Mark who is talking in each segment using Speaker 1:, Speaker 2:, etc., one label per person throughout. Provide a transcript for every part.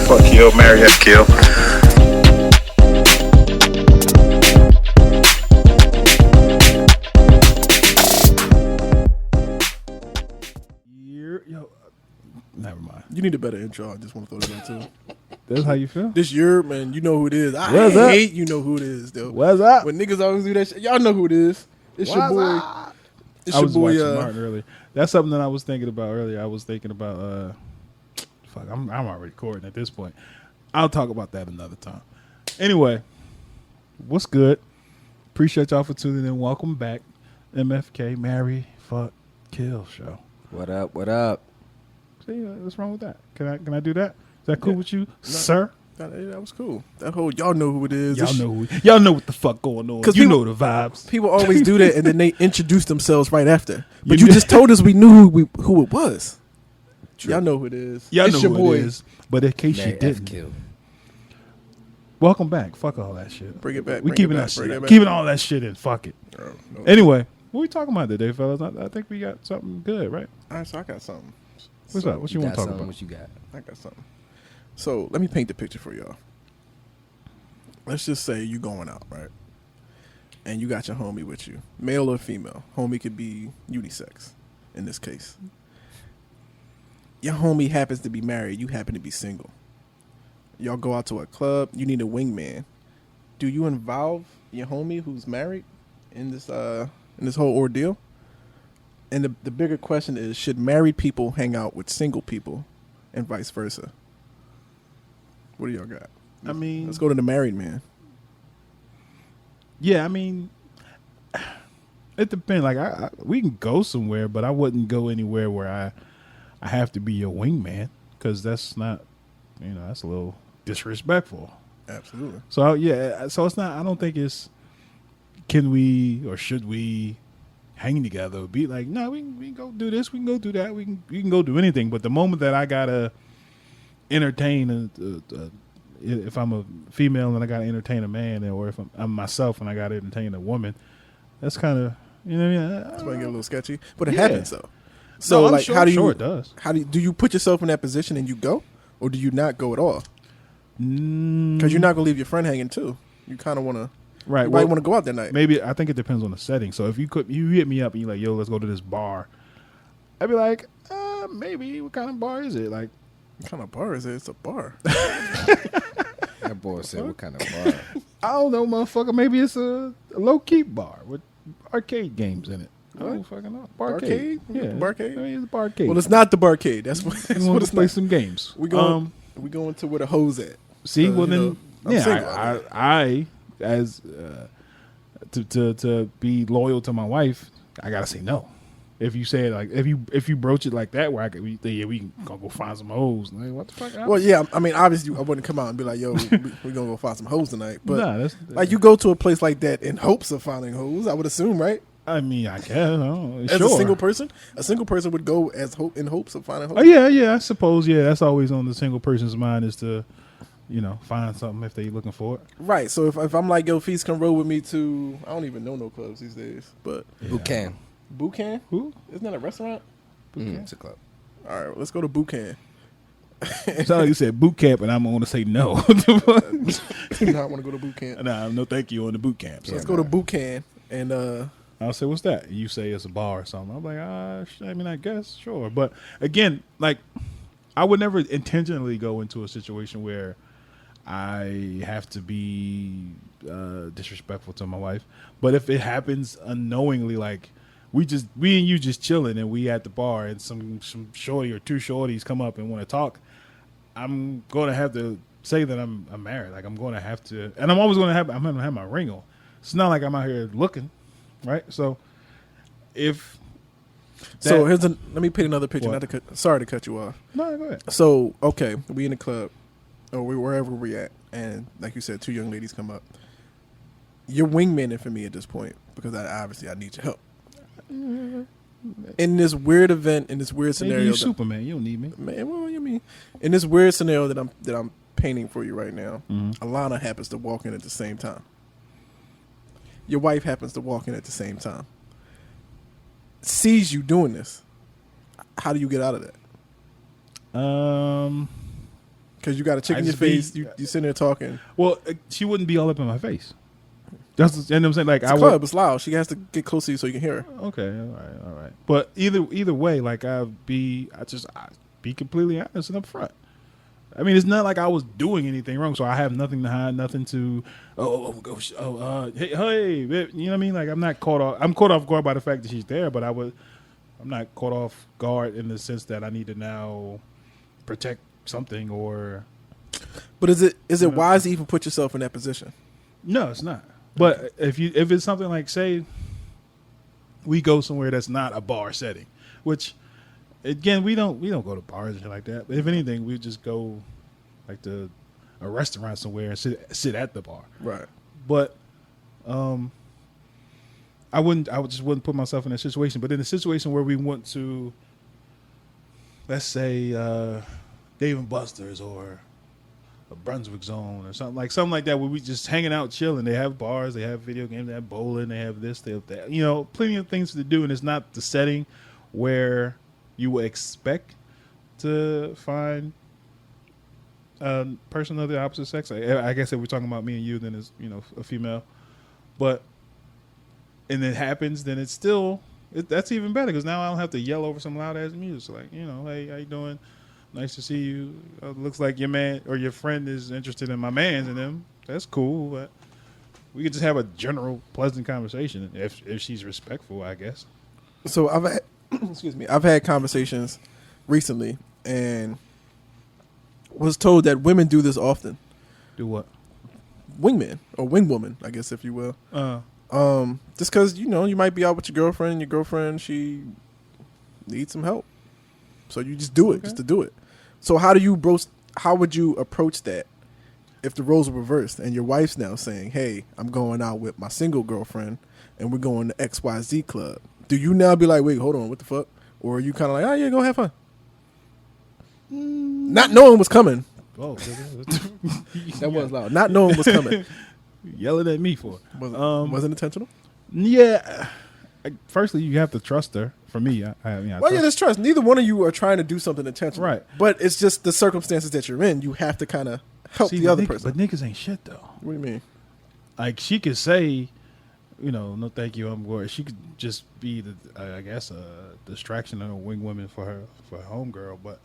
Speaker 1: Fuck kill, marry, F kill.
Speaker 2: Yo, never mind.
Speaker 3: You need a better intro. I just want to throw that in too.
Speaker 2: That's how you feel?
Speaker 3: This year, man, you know who it is. I
Speaker 2: What's up?
Speaker 3: hate you know who it is, though.
Speaker 2: What's up?
Speaker 3: When niggas always do that shit, y'all know who it is. It's your
Speaker 2: What's
Speaker 3: boy.
Speaker 2: up?
Speaker 3: It's
Speaker 2: I
Speaker 3: your
Speaker 2: was
Speaker 3: boy.
Speaker 2: watching Martin earlier. That's something that I was thinking about earlier. I was thinking about, fuck, I'm already recording at this point. I'll talk about that another time. Anyway, what's good? Appreciate y'all for tuning in. Welcome back. MFK, Marry, Fuck, Kill show.
Speaker 4: What up? What up?
Speaker 2: See, what's wrong with that? Can I do that? Is that cool with you, sir?
Speaker 3: That was cool. That whole y'all know who it is.
Speaker 2: Y'all know what the fuck going on. You know the vibes.
Speaker 3: People always do that, and then they introduce themselves right after. But you just told us we knew who it was. True. Y'all know who it is.
Speaker 2: Y'all
Speaker 3: it's
Speaker 2: know
Speaker 3: your
Speaker 2: who
Speaker 3: boy.
Speaker 2: it is. But in case you didn't, welcome back. Fuck all that shit.
Speaker 3: Bring it back.
Speaker 2: We keeping that shit. Keeping all that shit in. Fuck it.
Speaker 3: No.
Speaker 2: Anyway, what we talking about today, fellas? I think we got something good, right?
Speaker 3: All right, so I got something.
Speaker 2: What's up? What you want to talk about?
Speaker 4: What you got?
Speaker 3: I got something. So let me paint the picture for y'all. Let's just say you going out, right? And you got your homie with you, male or female. Homie could be unisex in this case. Your homie happens to be married. You happen to be single. Y'all go out to a club. You need a wingman. Do you involve your homie who's married in this whole ordeal? And the bigger question is, should married people hang out with single people and vice versa? What do y'all got?
Speaker 2: I mean,
Speaker 3: let's go to the married man.
Speaker 2: Yeah, I mean, it depends. Like, we can go somewhere, but I wouldn't go anywhere where I have to be your wingman, because that's not, that's a little disrespectful.
Speaker 3: Absolutely.
Speaker 2: So so it's not. I don't think it's can we or should we hang together. Be like, no, we can go do this, we can go do that, we can go do anything. But the moment that I gotta entertain if I'm a female and I gotta entertain a man, or if I'm myself and I gotta entertain a woman, that's kind of
Speaker 3: that's why I get a little sketchy. But it happens though.
Speaker 2: So no, how do you? It does.
Speaker 3: Do you put yourself in that position and you go, or do you not go at all? Because you're not gonna leave your friend hanging too. You kind of want to. Right. You might want to go out that night.
Speaker 2: Maybe I think it depends on the setting. So if you hit me up and you're like, yo, let's go to this bar, I'd be like, maybe. What kind of bar is it? Like,
Speaker 3: what kind of bar is it? It's a bar.
Speaker 4: That boy said, what kind of bar?
Speaker 2: I don't know, motherfucker. Maybe it's a low-key bar with arcade games in it. I don't fucking know.
Speaker 3: Barcade?
Speaker 2: Yeah.
Speaker 3: Barcade?
Speaker 2: I mean, it's a barcade.
Speaker 3: Well, it's not the barcade. That's what it's
Speaker 2: play
Speaker 3: not.
Speaker 2: some games.
Speaker 3: We going to where the hoes at.
Speaker 2: See, well then, I as to be loyal to my wife, I gotta say no. If you say it like if you broach it like that, where we can go find some hoes. Like, what the fuck?
Speaker 3: Well, yeah, I mean, obviously, I wouldn't come out and be like, yo, we're gonna go find some hoes tonight. But
Speaker 2: that's
Speaker 3: like, you go to a place like that in hopes of finding hoes, I would assume, right?
Speaker 2: I mean, I guess. As
Speaker 3: a single person would go in hopes of finding hoes.
Speaker 2: Oh yeah, I suppose. Yeah, that's always on the single person's mind, is to, find something if they're looking for it.
Speaker 3: Right. So if I'm like, yo, Feast, come roll with me to, I don't even know no clubs these days, but
Speaker 4: Boucan.
Speaker 3: Boucan?
Speaker 2: Who?
Speaker 3: Isn't that a restaurant?
Speaker 4: It's a club.
Speaker 3: All right, let's go to Boucan.
Speaker 2: It's not like you said boot camp, and I'm going to say no.
Speaker 3: Do not want to go to boot camp.
Speaker 2: Nah, no thank you on the boot camp.
Speaker 3: So let's go to Boucan, and
Speaker 2: I'll say, what's that? You say it's a bar or something. I'm like, I mean, I guess, sure. But again, like, I would never intentionally go into a situation where I have to be disrespectful to my wife. But if it happens unknowingly, like, we and you just chilling and we at the bar and some shorty or two shorties come up and want to talk, I'm going to have to say that I'm married. Like, I'm going to have to, and I'm always going to have my ring on. It's not like I'm out here looking, right? So let me paint another picture. Sorry to cut you off. No, go ahead.
Speaker 3: So, okay, we in the club, or wherever we at, and like you said, two young ladies come up. You're wingmaning for me at this point, because I need your help. In this weird event, in this weird scenario,
Speaker 2: you're Superman. You don't need me,
Speaker 3: man. Well, you mean in this weird scenario that I'm painting for you right now? Alana happens to walk in at the same time. Your wife happens to walk in at the same time. Sees you doing this. How do you get out of that? Because you got a chick
Speaker 2: I
Speaker 3: in your
Speaker 2: just be-
Speaker 3: face. You sitting there talking.
Speaker 2: Well, she wouldn't be all up in my face. That's you know what I'm saying. Like
Speaker 3: It's a club. It's loud. She has to get close to you so you can hear her.
Speaker 2: Okay, all right. But either way, like I'd be completely honest and upfront. I mean, it's not like I was doing anything wrong, so I have nothing to hide, nothing to. Hey, babe, you know what I mean? Like I'm not caught off. I'm caught off guard by the fact that she's there, but I'm not caught off guard in the sense that I need to now protect something or.
Speaker 3: But is it wise to even put yourself in that position?
Speaker 2: No, it's not. But if it's something like, say, we go somewhere that's not a bar setting, which again we don't go to bars and shit like that. But if anything, we just go like to a restaurant somewhere and sit at the bar.
Speaker 3: Right.
Speaker 2: But I just wouldn't put myself in that situation. But in a situation where we went to, let's say, Dave and Buster's or a Brunswick Zone or something like that, where we just hanging out, chilling. They have bars, they have video games, they have bowling, they have this, they have that. You know, plenty of things to do, and it's not the setting where you would expect to find a person of the opposite sex. I guess if we're talking about me and you, then it's a female. But and it happens, then it's still that's even better because now I don't have to yell over some loud ass music. So like, hey, how you doing? Nice to see you. Looks like your man or your friend is interested in my man's and them. That's cool, but we could just have a general pleasant conversation if she's respectful, I guess.
Speaker 3: So I've had, I've had conversations recently and was told that women do this often.
Speaker 2: Do what?
Speaker 3: Wingman or wingwoman, I guess, if you will. Just because you might be out with your girlfriend and your girlfriend she needs some help. So you just do it, just to do it. So how would you approach that if the roles were reversed and your wife's now saying, hey, I'm going out with my single girlfriend and we're going to XYZ club? Do you now be like, wait, hold on, what the fuck? Or are you kind of like, oh, yeah, go have fun? Not knowing what's coming.
Speaker 2: Oh,
Speaker 3: That was loud. Not knowing what's coming.
Speaker 2: Yelling at me for it.
Speaker 3: Wasn't intentional?
Speaker 2: Yeah. Firstly, you have to trust her. For me,
Speaker 3: there's trust. Neither one of you are trying to do something intentional,
Speaker 2: right?
Speaker 3: But it's just the circumstances that you're in. You have to kind of help the other person.
Speaker 2: But niggas ain't shit though.
Speaker 3: What do you mean?
Speaker 2: Like she could say, no, thank you, I'm good. She could just be I guess, a distraction and a wing woman for her homegirl. But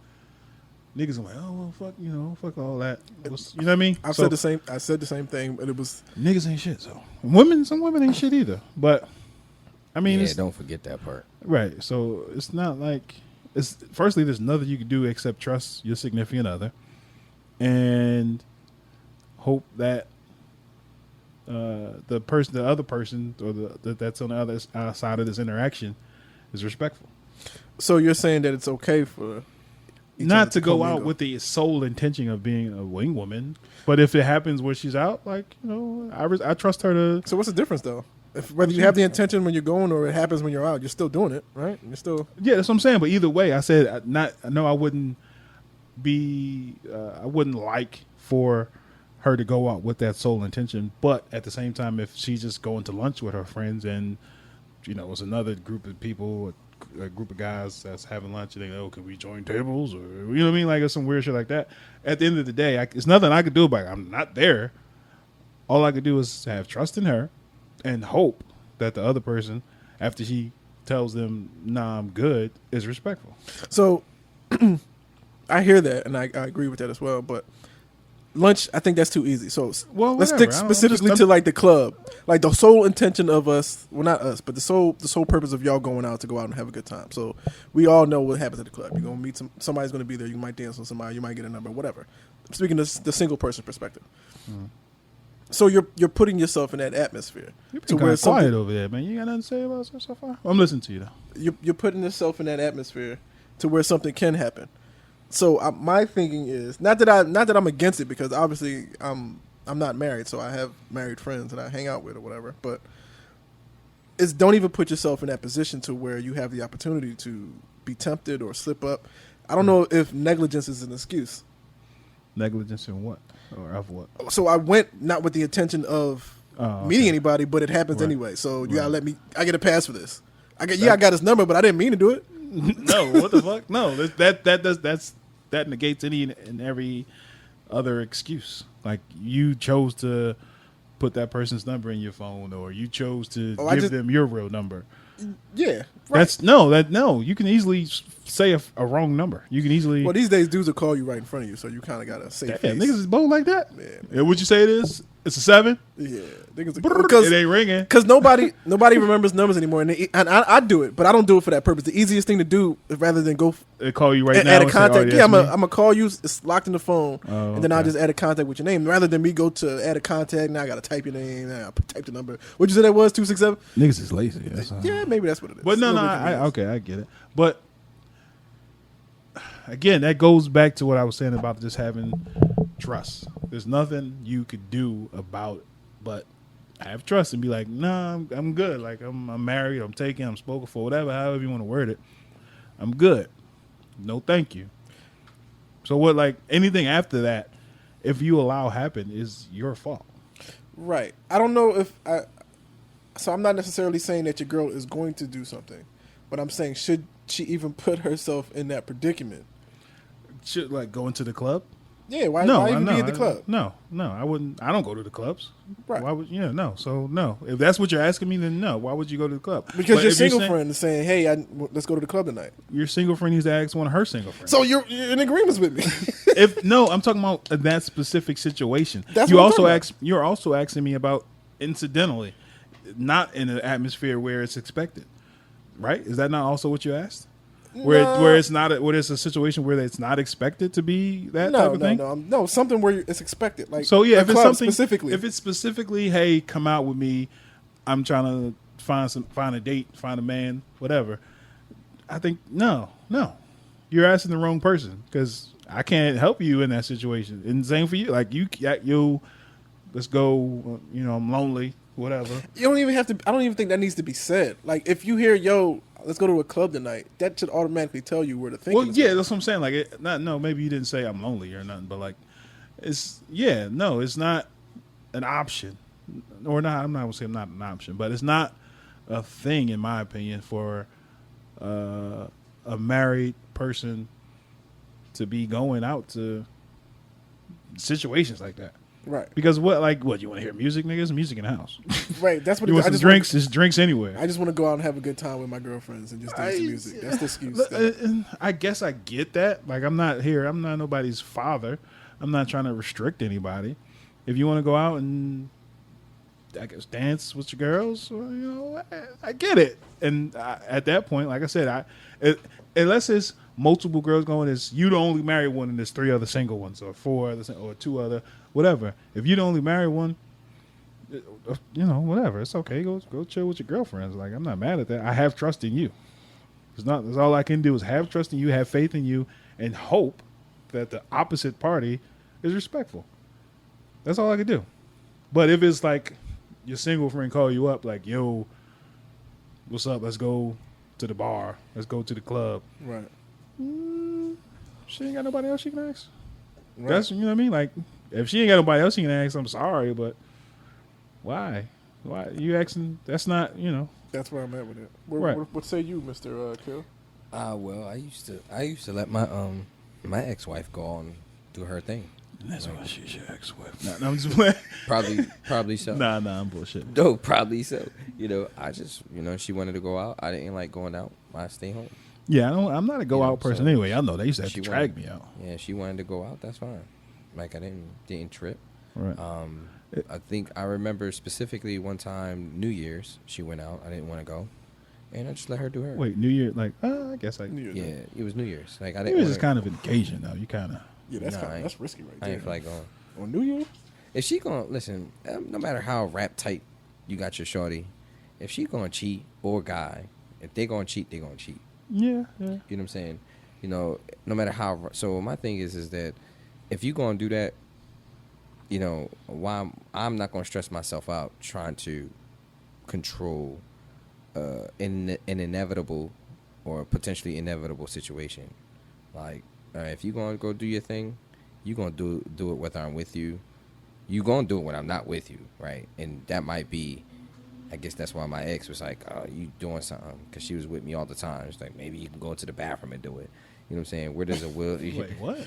Speaker 2: niggas are like, oh well, fuck, fuck all that. You know what I mean?
Speaker 3: I said the same thing, but it was
Speaker 2: niggas ain't shit. So some women ain't shit either. But I mean,
Speaker 4: don't forget that part.
Speaker 2: Right. So it's not like firstly, there's nothing you can do except trust your significant other and hope that the other person, or that's on the other side of this interaction is respectful. So
Speaker 3: you're saying that it's okay for
Speaker 2: not to go out with the sole intention of being a wing woman, but if it happens where she's out, like I trust her to.
Speaker 3: So what's the difference though? Whether you have the intention when you're going or it happens when you're out, you're still doing it, right? You're still.
Speaker 2: Yeah, that's what I'm saying. But either way, I said I wouldn't be. I wouldn't like for her to go out with that sole intention. But at the same time, if she's just going to lunch with her friends and it's another group of people, a group of guys that's having lunch, and they go, can we join tables, or you know what I mean, like some weird shit like that. At the end of the day, it's nothing I could do about it. I'm not there. All I could do is have trust in her. And hope that the other person, after she tells them, nah, I'm good, is respectful.
Speaker 3: So I hear that, and I agree with that as well. But lunch, I think that's too easy. So let's stick specifically to like the club. Like the sole intention of us, well, not us, but the sole purpose of y'all going out to go out and have a good time. So we all know what happens at the club. You're going to meet somebody's going to be there. You might dance with somebody. You might get a number, whatever. I'm speaking to the single person perspective. Mm. So you're putting yourself in that atmosphere.
Speaker 2: You're kind of quiet over there, man. You got nothing to say about us so far? I'm listening to you though.
Speaker 3: You're putting yourself in that atmosphere to where something can happen. So my thinking is not that I'm against it, because obviously I'm not married, so I have married friends and I hang out with or whatever. But it's don't even put yourself in that position to where you have the opportunity to be tempted or slip up. I don't know if negligence is an excuse.
Speaker 2: Negligence in what? Or of what?
Speaker 3: So I went not with the intention of meeting anybody, but it happens anyway. So you gotta let me. I get a pass for this. I got his number, but I didn't mean to do it.
Speaker 2: No, what the fuck? No, that negates any and every other excuse. Like you chose to put that person's number in your phone, or you chose to give them your real number.
Speaker 3: Yeah,
Speaker 2: right. No. You can easily say a wrong number. You can easily.
Speaker 3: Well, these days dudes will call you right in front of you, so you kind of gotta save face.
Speaker 2: Niggas is bold like that.
Speaker 3: Yeah,
Speaker 2: would you say it is? It's a 7.
Speaker 3: Yeah, niggas
Speaker 2: because it ain't ringing.
Speaker 3: Because nobody remembers numbers anymore, and I do it, but I don't do it for that purpose. The easiest thing to do is rather than go
Speaker 2: they call you right now.
Speaker 3: Add a contact.
Speaker 2: Say,
Speaker 3: I'm gonna call you. It's locked in the phone, and then
Speaker 2: okay.
Speaker 3: I'll just add a contact with your name. Rather than me go to add a contact, now I gotta type your name. Now I type the number. What'd you say that was? 267.
Speaker 2: Niggas is lazy.
Speaker 3: Yeah, maybe that's what it is.
Speaker 2: But no, okay, I get it. But again, that goes back to what I was saying about just having trust. There's nothing you could do about but have trust and be like, nah, I'm good. Like I'm married, I'm taken, I'm spoken for, whatever, however you want to word it. I'm good. No, thank you. So what? Like anything after that, if you allow happen, is your fault.
Speaker 3: Right. I don't know if So I'm not necessarily saying that your girl is going to do something, but I'm saying should she even put herself in that predicament?
Speaker 2: Should like go into the club?
Speaker 3: Yeah, why even be at the club?
Speaker 2: No, I wouldn't. I don't go to the clubs.
Speaker 3: Right.
Speaker 2: Why would no? So no. If that's what you're asking me, then no. Why would you go to the club?
Speaker 3: Because your single friend is saying, "Hey, let's go to the club tonight."
Speaker 2: Your single friend needs to ask one of her single friends.
Speaker 3: So you're in agreement with me.
Speaker 2: I'm talking about that specific situation.
Speaker 3: That's
Speaker 2: you
Speaker 3: what
Speaker 2: also
Speaker 3: I'm
Speaker 2: ask. You're also asking me about incidentally, not in an atmosphere where it's expected. Right? Is that not also what you asked? Where it's not where it's a situation where it's not expected to be that type of thing.
Speaker 3: No, something where it's expected. Like
Speaker 2: so, yeah, if it's something
Speaker 3: specifically,
Speaker 2: if it's specifically, hey, come out with me, I'm trying to find a date, find a man, whatever. I think no, you're asking the wrong person because I can't help you in that situation. And same for you. Like you, let's go. I'm lonely, whatever.
Speaker 3: You don't even have to. I don't even think that needs to be said. Like if you hear, yo, let's go to a club tonight, that should automatically tell you where to think.
Speaker 2: Well, yeah, that's what I'm saying. Like, maybe you didn't say I'm lonely or nothing, but like, it's not an option, or not. I'm not gonna say not an option, but it's not a thing, in my opinion, for a married person to be going out to situations like that.
Speaker 3: Right.
Speaker 2: Because what you want to hear music, niggas? Music in the house.
Speaker 3: Right. That's what
Speaker 2: you want some drinks. There's drinks anywhere.
Speaker 3: I just want to go out and have a good time with my girlfriends and just do some music. That's the excuse.
Speaker 2: I guess I get that. Like I'm not nobody's father. I'm not trying to restrict anybody. If you want to go out and I guess dance with your girls, I get it. And at that point, like I said, unless it's multiple girls going, is you the only married one and there's 3 other single ones or 4 other or 2 other. Whatever. If you the only married one, whatever. It's okay. Go chill with your girlfriends. Like I'm not mad at that. I have trust in you. That's all I can do is have trust in you, have faith in you, and hope that the opposite party is respectful. That's all I can do. But if it's like your single friend call you up, like, yo, what's up? Let's go to the bar. Let's go to the club.
Speaker 3: Right.
Speaker 2: She ain't got nobody else she can ask.
Speaker 3: Right.
Speaker 2: That's what I mean. Like. If she ain't got nobody else she can ask, I'm sorry, but why? Why you asking? That's not,
Speaker 3: That's where I'm at with it.
Speaker 2: Right.
Speaker 3: What say you, Mr. Kill?
Speaker 4: Well, I used to let my my ex-wife go on do her thing.
Speaker 2: That's why she's your ex-wife. No, I'm just playing.
Speaker 4: Probably so.
Speaker 2: Nah, I'm bullshit.
Speaker 4: No, probably so. I just, she wanted to go out. I didn't like going out. I stay home.
Speaker 2: Yeah, I'm not a go out person anyway. I know they used to have to drag me out.
Speaker 4: Yeah, she wanted to go out. That's fine. Like I didn't trip.
Speaker 2: Right.
Speaker 4: I think I remember specifically one time New Year's she went out. I didn't want to go, and I just let her do her.
Speaker 2: Wait, New Year? Like, I guess like
Speaker 4: yeah, it was New Year's. Like I
Speaker 2: New
Speaker 4: didn't.
Speaker 2: Year's is kind of an occasion though. You kind of
Speaker 3: that's risky right there.
Speaker 4: I ain't feel like going
Speaker 3: on New Year.
Speaker 4: If she gonna listen, no matter how rap tight you got your shorty, if she gonna cheat or guy, if they gonna cheat, they gonna cheat.
Speaker 2: Yeah.
Speaker 4: You know what I'm saying? No matter how. So my thing is that. If you gonna do that, why I'm not gonna stress myself out trying to control an inevitable or potentially inevitable situation. Like, if you gonna go do your thing, you gonna do it whether I'm with you. You gonna do it when I'm not with you, right? And that might be. I guess that's why my ex was like, "Oh, you doing something?" Because she was with me all the time. It's like maybe you can go into the bathroom and do it. You know what I'm saying? Where there's a will.
Speaker 2: Wait, what?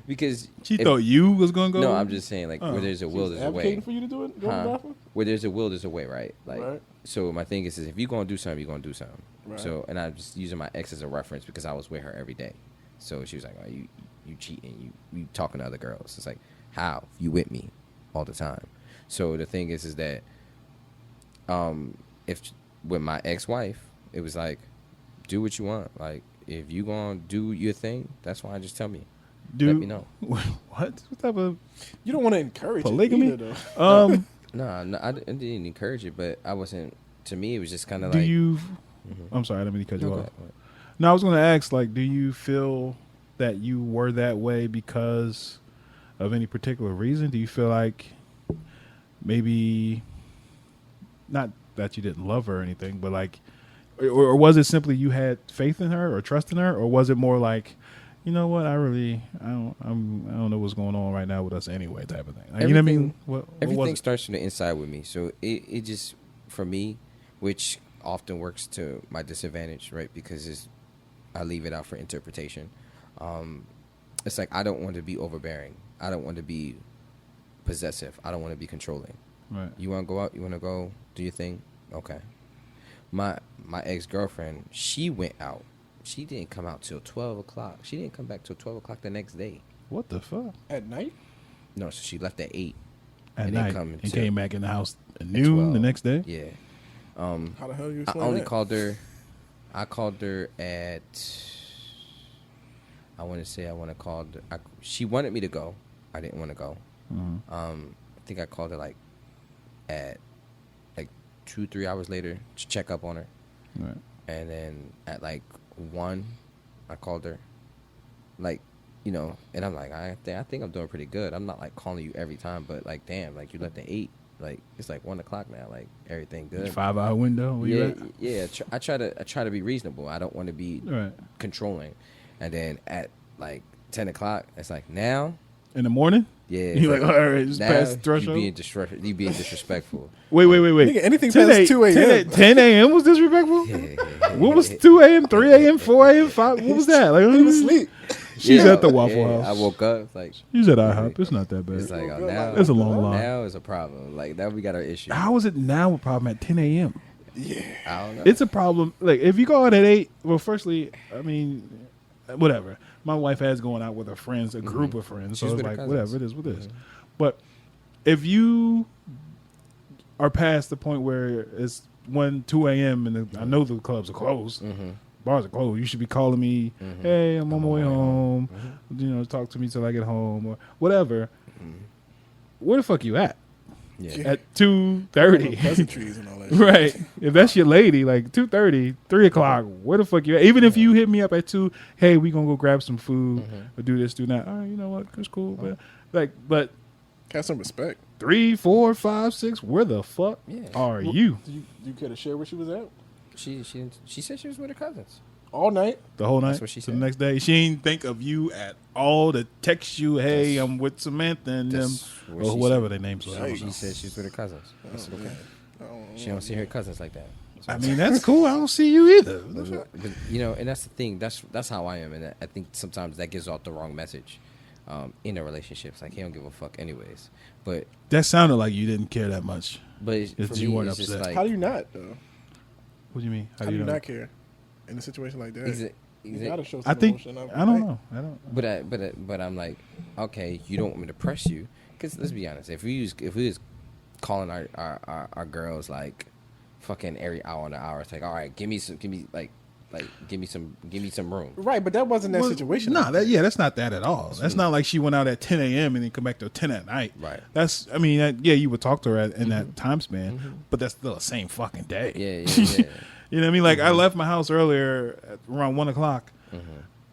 Speaker 4: Because
Speaker 2: She thought you was gonna go.
Speaker 4: No, I'm just saying, like, where there's a will, there's a
Speaker 3: advocating
Speaker 4: way.
Speaker 3: for you to do it. Go to the bathroom.
Speaker 4: Where there's a will, there's a way, right? Like,
Speaker 3: Right.
Speaker 4: so my thing is if you're gonna do something, you're gonna do something.
Speaker 3: Right.
Speaker 4: So, and I'm just using my ex as a reference because I was with her every day. So she was like, "Oh, you cheating? You talking to other girls?" It's like, how you with me all the time? So the thing is that, if with my ex-wife, it was like, do what you want. Like, if you gonna do your thing, that's why. Just tell me. Let me know.
Speaker 2: What type of
Speaker 3: You don't want to encourage
Speaker 2: polygamy?
Speaker 3: it either, though.
Speaker 4: No, I didn't encourage it, but I wasn't. To me, it was just kind of
Speaker 2: Do
Speaker 4: like.
Speaker 2: you?
Speaker 4: Mhm.
Speaker 2: I'm sorry, I didn't mean to cut you
Speaker 4: No, go
Speaker 2: off.
Speaker 4: ahead, go ahead.
Speaker 2: No, I was going to ask, like, do you feel that you were that way because of any particular reason? Do you feel like maybe not that you didn't love her or anything, but like, or was it simply you had faith in her or trust in her, or was it more like, you know what, I don't know what's going on right now with us anyway, type of thing? Like, you know what I mean? What was
Speaker 4: Everything
Speaker 2: it?
Speaker 4: starts from the inside with me. So it just, for me, which often works to my disadvantage, right? Because I leave it out for interpretation. It's like I don't want to be overbearing. I don't want to be possessive. I don't want to be controlling.
Speaker 2: Right.
Speaker 4: You want to go out? You want to go do your thing? Okay. My ex-girlfriend, she went out. She didn't come out till 12 o'clock. She didn't come back till 12 o'clock the next day.
Speaker 2: What the fuck?
Speaker 3: At night?
Speaker 4: No, so she left at 8.
Speaker 2: At
Speaker 4: And
Speaker 2: night,
Speaker 4: then come
Speaker 2: and
Speaker 4: to-
Speaker 2: came back in the house at noon
Speaker 4: 12.
Speaker 2: the next day?
Speaker 4: Yeah.
Speaker 3: How the hell you
Speaker 4: I
Speaker 3: explain
Speaker 4: only
Speaker 3: that?
Speaker 4: called her. I called her at. I want to say I want to call her. She wanted me to go. I didn't want to go.
Speaker 2: Mm-hmm.
Speaker 4: I think I called her like at 2-3 hours later to check up on her,
Speaker 2: Right.
Speaker 4: and then at like 1, I called her. Like, you know, and I'm like, I think I'm doing pretty good. I'm not like calling you every time, but like, damn, like you left at 8. Like it's like 1 o'clock now. Like everything good.
Speaker 2: 5-hour window. Where you
Speaker 4: Yeah,
Speaker 2: at?
Speaker 4: yeah. I try to be reasonable. I don't want to be
Speaker 2: Right.
Speaker 4: controlling. And then at like 10 o'clock, it's like now.
Speaker 2: In the morning?
Speaker 4: Yeah,
Speaker 2: You
Speaker 4: it's
Speaker 2: like, all right, just
Speaker 4: now
Speaker 2: past the threshold?
Speaker 4: You being disrespectful.
Speaker 2: Wait.
Speaker 3: Nigga, anything past 2 a.m.
Speaker 2: 10 a.m. was disrespectful? What was 2 a.m., 3 a.m., 4 a.m., 5? What was that? Like,
Speaker 3: He was asleep.
Speaker 2: She's
Speaker 4: Yeah,
Speaker 2: at the Waffle
Speaker 4: yeah,
Speaker 2: House.
Speaker 4: I woke up it's like
Speaker 2: She's at IHOP. It's not that bad.
Speaker 4: it's like
Speaker 3: Oh,
Speaker 4: now
Speaker 2: It's a long line.
Speaker 4: Now is a problem. Like now we got our issue.
Speaker 2: How is it now a problem at 10 a.m.?
Speaker 4: I don't know.
Speaker 2: It's a problem. Like, if you go out at 8, well, firstly, I mean, whatever. My wife has going out with her friends, a group of friends. So
Speaker 4: She's
Speaker 2: it's
Speaker 4: with her
Speaker 2: like,
Speaker 4: cousins.
Speaker 2: whatever, it is what it is. But if you are past the point where it's 2 a.m. and I know the clubs are closed, bars are closed, you should be calling me, hey, I'm on my way home, you know, talk to me till I get home or whatever. Where the fuck you at?
Speaker 4: Yeah.
Speaker 2: At 2:30.
Speaker 3: Pleasantries and all that shit.
Speaker 2: Right. If that's your lady, like 2:30, 3 o'clock, where the fuck you at? Even if you hit me up at 2, hey, we gonna go grab some food or do this, do that. All right, you know what? It's cool. But
Speaker 3: Have some respect.
Speaker 2: 3, 4, 5, 6, where the fuck
Speaker 4: Yeah.
Speaker 2: are you?
Speaker 3: Do you care to share where she was at?
Speaker 4: She said she was with her cousins.
Speaker 3: All night?
Speaker 2: The whole night?
Speaker 4: That's what she
Speaker 2: To the
Speaker 4: said.
Speaker 2: next day? She ain't think of you at all to text you, hey,
Speaker 4: That's-
Speaker 2: I'm with Samantha and them,
Speaker 4: That's what
Speaker 2: or
Speaker 4: she
Speaker 2: whatever
Speaker 4: said.
Speaker 2: their names were. I don't
Speaker 4: She
Speaker 2: know.
Speaker 4: said she's with her cousins. I said, okay.
Speaker 3: Oh,
Speaker 4: She don't see her cousins like that.
Speaker 2: I mean, that's cool. I don't see you either.
Speaker 4: But, you know, and that's the thing. That's how I am, and I think sometimes that gives off the wrong message in a relationship. It's like he don't give a fuck, anyways. But
Speaker 2: That sounded like you didn't care that much.
Speaker 4: it's,
Speaker 2: If
Speaker 4: for
Speaker 2: you
Speaker 4: me,
Speaker 2: weren't
Speaker 4: it's just
Speaker 2: upset.
Speaker 4: like
Speaker 3: How do you not, though?
Speaker 2: What do you mean?
Speaker 3: How do you
Speaker 2: know?
Speaker 3: not care in a situation like that? You gotta show some
Speaker 2: I think
Speaker 3: emotion.
Speaker 2: I don't know. I don't.
Speaker 4: But I'm like, okay, you don't want me to press you, because let's be honest. If we was calling our girls like fucking every hour on the hour, it's like, all right, give me some room.
Speaker 3: Right, but that wasn't that situation.
Speaker 2: No, that's not that at all. That's not like she went out at 10 a.m. and then come back till 10 at night.
Speaker 4: Right.
Speaker 2: That's, I mean, you would talk to her in that time span, but that's still the same fucking day.
Speaker 4: Yeah.
Speaker 2: You know what I mean? Like, I left my house earlier at around 1 o'clock.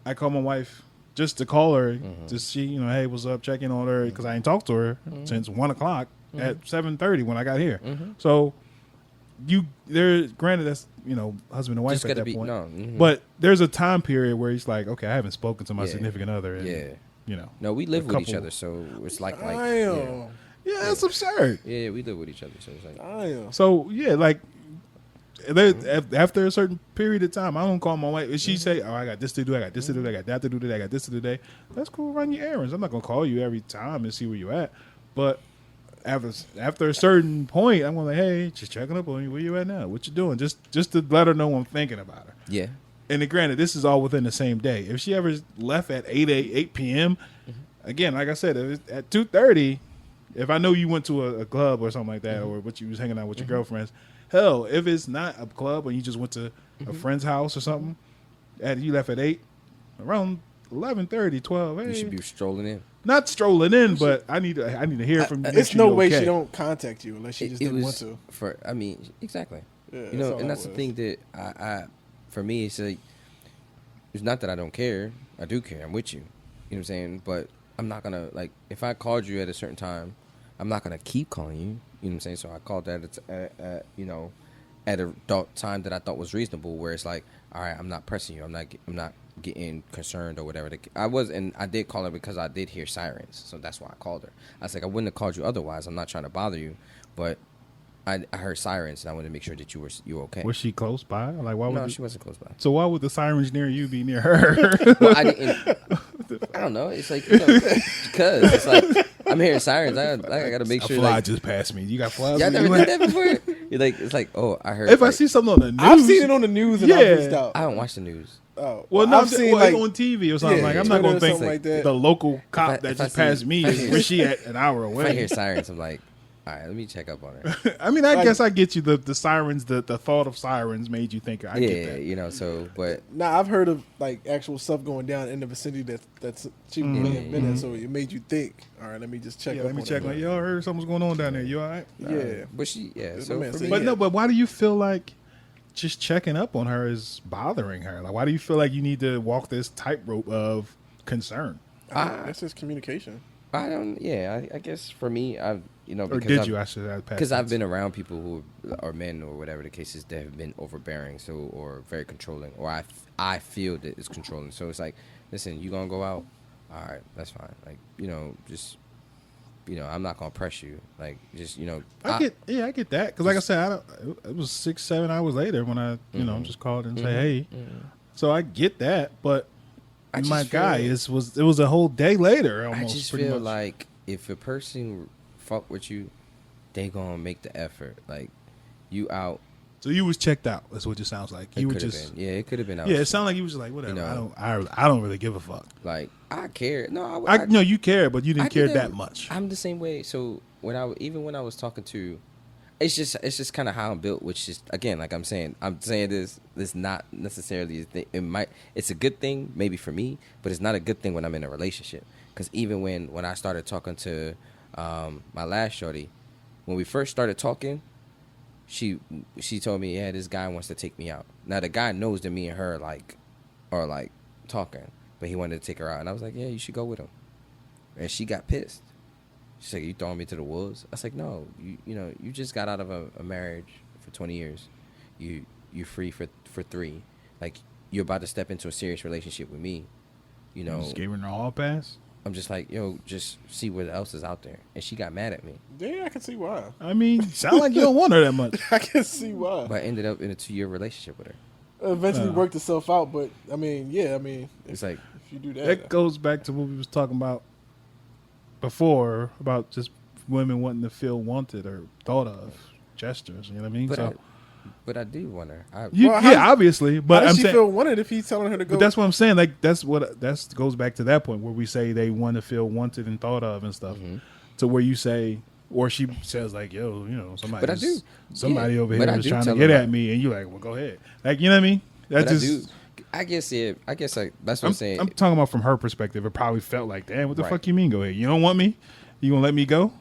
Speaker 2: I called my wife just to call her to see, you know, hey, what's up, check in on her, because I ain't talked to her since 1 o'clock at 7:30 when I got here. So, granted, that's, you know, husband and wife
Speaker 4: Just
Speaker 2: at
Speaker 4: gotta
Speaker 2: that
Speaker 4: be
Speaker 2: point. But there's a time period where he's like, okay, I haven't spoken to my significant other. And, you know.
Speaker 4: No, we live
Speaker 2: a
Speaker 4: with each
Speaker 2: couple-
Speaker 4: other, so it's like
Speaker 3: Damn.
Speaker 2: Yeah, that's absurd.
Speaker 4: yeah, we live with each other, so it's like
Speaker 3: Damn.
Speaker 2: So, yeah, like, After a certain period of time, I don't call my wife. If she say, "Oh, I got this to do, I got this to do, I got that to do today, I got this to do today," that's cool. Run your errands. I'm not gonna call you every time and see where you at. But after a certain point, I'm gonna like, hey, just checking up on you. Where you at now? What you doing? Just to let her know I'm thinking about her.
Speaker 4: Yeah.
Speaker 2: And granted, this is all within the same day. If she ever left at 8 p.m., again, like I said, if it's at 2:30, if I know you went to a club or something like that, or what you was hanging out with your girlfriends, hell, if it's not a club and you just went to a friend's house or something, and you left at 8, around 11:30, 12, hey,
Speaker 4: You should be strolling in.
Speaker 2: not strolling in, but I need to hear from you.
Speaker 3: There's
Speaker 2: that
Speaker 3: no
Speaker 2: you
Speaker 3: way
Speaker 2: okay.
Speaker 3: she don't contact you unless she just didn't want to.
Speaker 4: I mean, exactly.
Speaker 3: Yeah,
Speaker 4: You know,
Speaker 3: all
Speaker 4: and
Speaker 3: that
Speaker 4: that's the
Speaker 3: was.
Speaker 4: thing that I for me, it's like, it's not that I don't care. I do care. I'm with you. You know what I'm saying? But I'm not gonna, like, if I called you at a certain time, I'm not gonna keep calling you. You know what I'm saying? So I called that at a time that I thought was reasonable, where it's like, all right, I'm not pressing you. I'm not getting concerned or whatever. I was, and I did call her because I did hear sirens, so that's why I called her. I was like, I wouldn't have called you otherwise. I'm not trying to bother you, but I heard sirens, and I wanted to make sure that you were okay.
Speaker 2: Was she close by? Like, why
Speaker 4: No,
Speaker 2: would
Speaker 4: she wasn't close by.
Speaker 2: so why would the sirens near you be near her?
Speaker 4: Well, I didn't. I don't know. It's like, because it's like I'm hearing sirens. I got to make
Speaker 2: A
Speaker 4: sure.
Speaker 2: fly
Speaker 4: Like,
Speaker 2: just passed me. You got flies?
Speaker 4: y'all
Speaker 2: where
Speaker 4: never
Speaker 2: you
Speaker 4: did
Speaker 2: at?
Speaker 4: that before. You're like, it's like, oh, I heard.
Speaker 2: If I
Speaker 4: like,
Speaker 2: see something on the news,
Speaker 3: I've seen it on the news and
Speaker 2: Yeah.
Speaker 3: I've reached out.
Speaker 4: I don't watch the news.
Speaker 3: Oh,
Speaker 2: well, no,
Speaker 3: I've seen
Speaker 2: like
Speaker 3: like
Speaker 2: on TV or something.
Speaker 3: yeah,
Speaker 2: like I'm not
Speaker 3: Twitter
Speaker 2: gonna
Speaker 3: or
Speaker 2: think
Speaker 3: something like that.
Speaker 2: the local cop
Speaker 4: If I
Speaker 2: that just
Speaker 4: see-
Speaker 2: passed me
Speaker 4: if I
Speaker 2: is
Speaker 4: hear-
Speaker 2: where she at an hour
Speaker 4: If I hear
Speaker 2: away.
Speaker 4: sirens, I'm like, all right, let me check up on her.
Speaker 2: I mean, I
Speaker 3: Like-
Speaker 2: guess I get you. The sirens, the thought of sirens made you think. I get
Speaker 4: Yeah,
Speaker 2: that.
Speaker 4: you know. So, but
Speaker 3: Nah, I've heard of like actual stuff going down in the vicinity that's she may have been in, so it made you think. All right, let me just check.
Speaker 2: Yeah,
Speaker 3: up
Speaker 2: let me
Speaker 3: on
Speaker 2: check.
Speaker 3: her.
Speaker 2: Like, yo, I heard something's going on down there. You all right?
Speaker 3: Yeah,
Speaker 4: but she, yeah.
Speaker 3: That's
Speaker 4: So
Speaker 3: what I'm
Speaker 4: for
Speaker 3: saying.
Speaker 4: me,
Speaker 2: But no, but why do you feel like just checking up on her is bothering her? Like, why do you feel like you need to walk this tightrope of concern?
Speaker 3: that's just communication.
Speaker 4: I don't. Yeah, I guess for me,
Speaker 2: Or
Speaker 4: because
Speaker 2: did
Speaker 4: I've-
Speaker 2: you? I should have passed.
Speaker 4: Because I've been around people who are men or whatever the case is that have been overbearing, so or very controlling, or I feel that it's controlling. So it's like, listen, you gonna go out? All right, that's fine. Like, just I'm not gonna press you. Like, just
Speaker 2: I get that because, like I said, it was 6-7 hours later when I just called and say, hey. So I get that, but
Speaker 4: I just
Speaker 2: my
Speaker 4: feel-
Speaker 2: guy it was a whole day later. Almost,
Speaker 4: I just
Speaker 2: pretty
Speaker 4: feel
Speaker 2: much.
Speaker 4: like if a person fuck with you, they gonna make the effort. Like, you out.
Speaker 2: So you was checked out. That's what it sounds like.
Speaker 4: It
Speaker 2: You were
Speaker 4: could have
Speaker 2: just
Speaker 4: been. Yeah, it could have been out.
Speaker 2: yeah. It sounded like you was just like whatever.
Speaker 4: You know.
Speaker 2: I don't really give a fuck.
Speaker 4: Like, I care. No,
Speaker 2: I know you care, but you
Speaker 4: I
Speaker 2: didn't care
Speaker 4: didn't-
Speaker 2: that much.
Speaker 4: I'm the same way. So when I was talking to, it's just kind of how I'm built. Which is, again, like I'm saying this not necessarily a thing. It's a good thing maybe for me, but it's not a good thing when I'm in a relationship. Because even when I started talking to my last shorty, when we first started talking, she told me, yeah, this guy wants to take me out. Now the guy knows that me and her are like talking, but he wanted to take her out, and I was like, yeah, you should go with him. And she got pissed. She's like, you throwing me to the wolves? I was like, no, you just got out of a marriage for 20 years. You're free for 3. Like, you're about to step into a serious relationship with me.
Speaker 2: You just gave her an all pass.
Speaker 4: I'm just like, yo, just see what else is out there. And she got mad at me.
Speaker 3: Yeah, I can see why.
Speaker 2: I mean, sound like you don't want her that much.
Speaker 3: I can see why.
Speaker 4: But I ended up in a 2-year relationship with her.
Speaker 3: Eventually worked itself out, but I mean,
Speaker 4: It's like,
Speaker 3: if you do that,
Speaker 2: That goes back to what we was talking about before about just women wanting to feel wanted or thought of, gestures. You know what I mean?
Speaker 4: but I do want her.
Speaker 2: Obviously, but
Speaker 3: how does
Speaker 2: I'm
Speaker 3: she
Speaker 2: saying.
Speaker 3: feel wanted if he's telling her to go?
Speaker 2: But that's what I'm saying. Like that goes back to that point where we say they want to feel wanted and thought of and stuff. To where you say, or she says like, "Yo, somebody,
Speaker 4: But I do.
Speaker 2: somebody
Speaker 4: Yeah.
Speaker 2: over
Speaker 4: But
Speaker 2: here
Speaker 4: I
Speaker 2: is
Speaker 4: do
Speaker 2: trying to
Speaker 4: tell
Speaker 2: get
Speaker 4: them
Speaker 2: at me," and you like, "Well, go ahead." Like, you know what I mean?
Speaker 4: But
Speaker 2: That's
Speaker 4: I guess like that's what I'm saying.
Speaker 2: I'm talking about from her perspective. It probably felt like, "Damn, what the
Speaker 4: Right.
Speaker 2: fuck you mean? Go ahead. You don't want me? You gonna let me go?"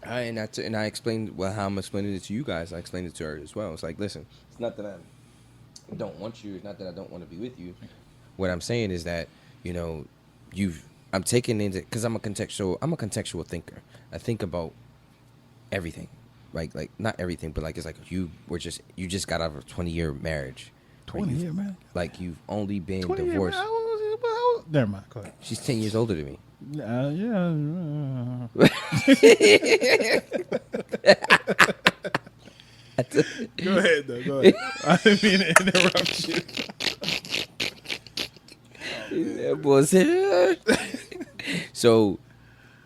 Speaker 4: And I explained how I'm explaining it to you guys. I explained it to her as well. It's like, listen, it's not that I don't want you. It's not that I don't want to be with you. What I'm saying is that I'm taking into, because I'm a contextual thinker. I think about everything, like not everything, but like it's like you just got out of a 20-year marriage.
Speaker 2: 20 years, man.
Speaker 4: Like you've only been
Speaker 2: 20 years,
Speaker 4: divorced.
Speaker 2: man. Never mind. Go ahead.
Speaker 4: She's 10 years older than me.
Speaker 2: Yeah. Go ahead, though. Go ahead. I didn't mean to interrupt you.
Speaker 4: That boy said. So,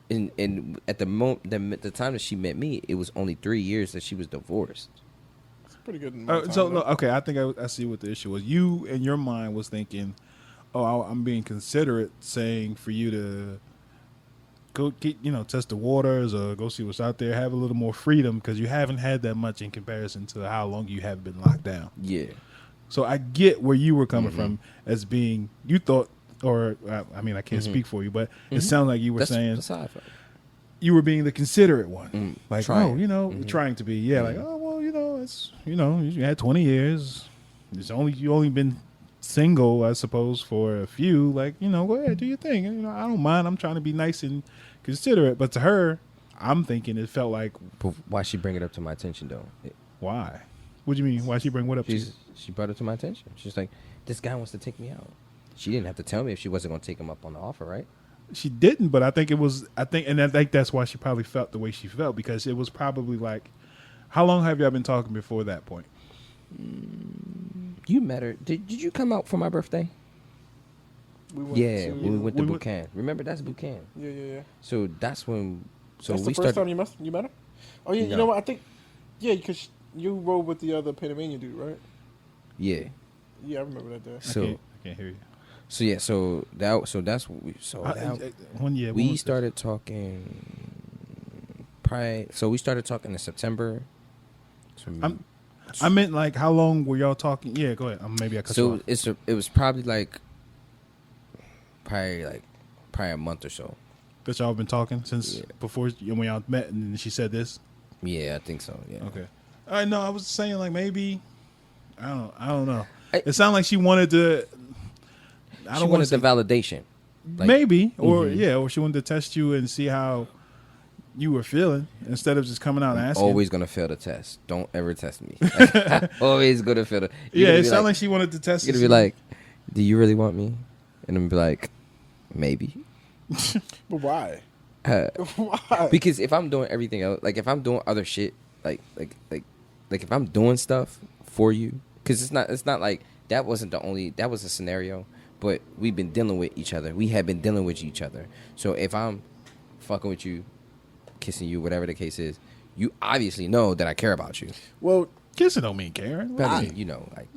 Speaker 4: in at the moment, the time that she met me, it was only 3 years that she was divorced.
Speaker 3: It's pretty good. amount of time,
Speaker 2: So
Speaker 3: though.
Speaker 2: no, okay, I think I see what the issue was. You in your mind was thinking, "Oh, I'm being considerate, saying for you to go get test the waters or go see what's out there, have a little more freedom because you haven't had that much in comparison to how long you have been locked down."
Speaker 4: Yeah.
Speaker 2: So I get where you were coming from as being you thought, or I mean I can't speak for you, but it sounds like you were saying
Speaker 4: That's how I felt.
Speaker 2: you were being the considerate one, like
Speaker 4: Trying.
Speaker 2: trying to be, like it's you had 20 years, you only been single, I suppose, for a few, like go ahead, do your thing, I don't mind. I'm trying to be nice and considerate, but to her, I'm thinking it felt like
Speaker 4: But why she bring it up to my attention though?
Speaker 2: why? What do you mean? Why she bring what up to you?
Speaker 4: She brought it to my attention. She's like, this guy wants to take me out. She didn't have to tell me if she wasn't going to take him up on the offer, right?
Speaker 2: She didn't, but I think that's why she probably felt the way she felt, because it was probably like, how long have y'all been talking before that point?
Speaker 4: You met her. Did you come out for my birthday?
Speaker 3: We went
Speaker 4: Yeah, when we went to
Speaker 2: we
Speaker 4: boot camp. Remember, that's boot camp.
Speaker 3: Yeah.
Speaker 4: So that's when. So
Speaker 3: That's
Speaker 4: we
Speaker 3: the first
Speaker 4: started.
Speaker 3: time you met her? Oh, yeah,
Speaker 4: No.
Speaker 3: you know what? I think, because you rode with the other Panamanian dude, right?
Speaker 4: Yeah.
Speaker 3: Yeah, I remember that day.
Speaker 4: So
Speaker 2: I can't hear you.
Speaker 4: so yeah. So that's what we. So
Speaker 2: One year
Speaker 4: we started talking. Probably. So we started talking in September. So
Speaker 2: I meant like how long were y'all talking? Yeah, go ahead. Maybe I cut you
Speaker 4: So
Speaker 2: off.
Speaker 4: it was probably probably a month or so.
Speaker 2: That y'all been talking since
Speaker 4: Yeah.
Speaker 2: before when y'all met, and then she said this.
Speaker 4: Yeah, I think so. Yeah.
Speaker 2: Okay. I know. I was saying like maybe. I don't know.
Speaker 4: I-
Speaker 2: It sounded like she wanted to. I
Speaker 4: She
Speaker 2: don't want
Speaker 4: wanted
Speaker 2: to
Speaker 4: the validation. Like,
Speaker 2: maybe, or
Speaker 4: Mhm.
Speaker 2: or she wanted to test you and see how you were feeling instead of just coming out and asking.
Speaker 4: always gonna fail the test. Don't ever test me. Always gonna fail the.
Speaker 2: Yeah, it sounded like she wanted to test.
Speaker 4: You're
Speaker 2: to
Speaker 4: gonna be
Speaker 2: see-
Speaker 4: like, "Do you really want me?" And I'm gonna be like, "Maybe."
Speaker 3: But why?
Speaker 4: Uh,
Speaker 3: Why?
Speaker 4: because if I'm doing everything else, like if I'm doing other shit, like if I'm doing stuff for you, because it's not like that was a scenario, but we've been dealing with each other. We have been dealing with each other. So if I'm fucking with you, kissing you, whatever the case is, you obviously know that I care about you.
Speaker 3: Well,
Speaker 2: kissing don't mean caring.
Speaker 4: But I mean, like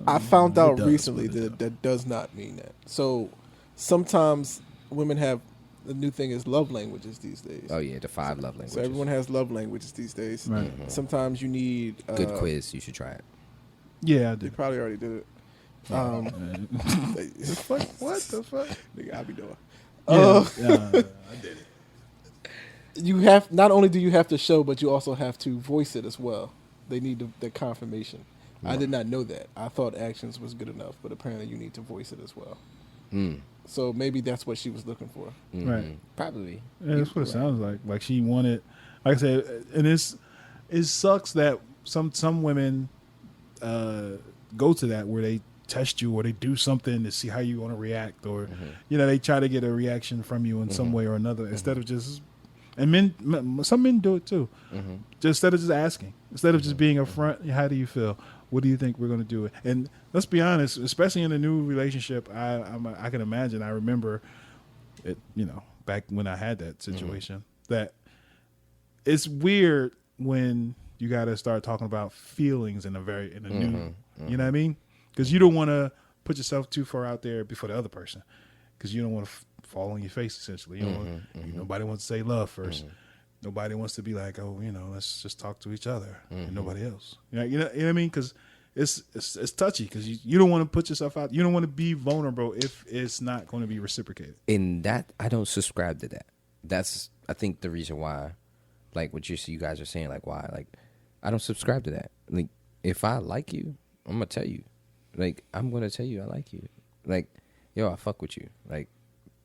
Speaker 3: I found out
Speaker 2: does,
Speaker 3: recently
Speaker 2: but it
Speaker 3: that that does not mean that. So sometimes women have the new thing is love languages these days.
Speaker 4: oh yeah, the 5 love languages.
Speaker 3: So everyone has love languages these days.
Speaker 2: Right.
Speaker 3: Sometimes you need
Speaker 4: Good quiz. You should try it.
Speaker 2: Yeah, I
Speaker 3: You
Speaker 2: did.
Speaker 3: probably already did it.
Speaker 2: What the fuck?
Speaker 3: Nigga, I be doing.
Speaker 2: I did it.
Speaker 3: You have not only do you have to show, but you also have to voice it as well. They need the confirmation. I did not know that. I thought actions was good enough, but apparently you need to voice it as well. So maybe that's what she was looking for.
Speaker 2: Right.
Speaker 4: Probably.
Speaker 2: Yeah, that's what it sounds like. Like she wanted, like I said, and it sucks that some women go to that where they test you or they do something to see how you want to react, or they try to get a reaction from you in some way or another instead of just. And some men do it too. Just instead of just asking, instead of just being upfront, how do you feel? What do you think we're going to do? And let's be honest, especially in a new relationship, I can imagine. I remember it, back when I had that situation, that it's weird when you got to start talking about feelings in a new, you know what I mean? Because you don't want to put yourself too far out there before the other person, because you don't want to fall on your face, essentially. You know, nobody wants to say love first. Nobody wants to be like, oh, let's just talk to each other and nobody else. You know what I mean? Because it's touchy, because you don't want to put yourself out. You don't want to be vulnerable if it's not going to be reciprocated.
Speaker 4: In that, I don't subscribe to that. That's, I think, the reason why, like what you guys are saying, like why, like I don't subscribe to that. Like if I like you, I'm gonna tell you. Like I'm gonna tell you I like you. Like yo, I fuck with you. Like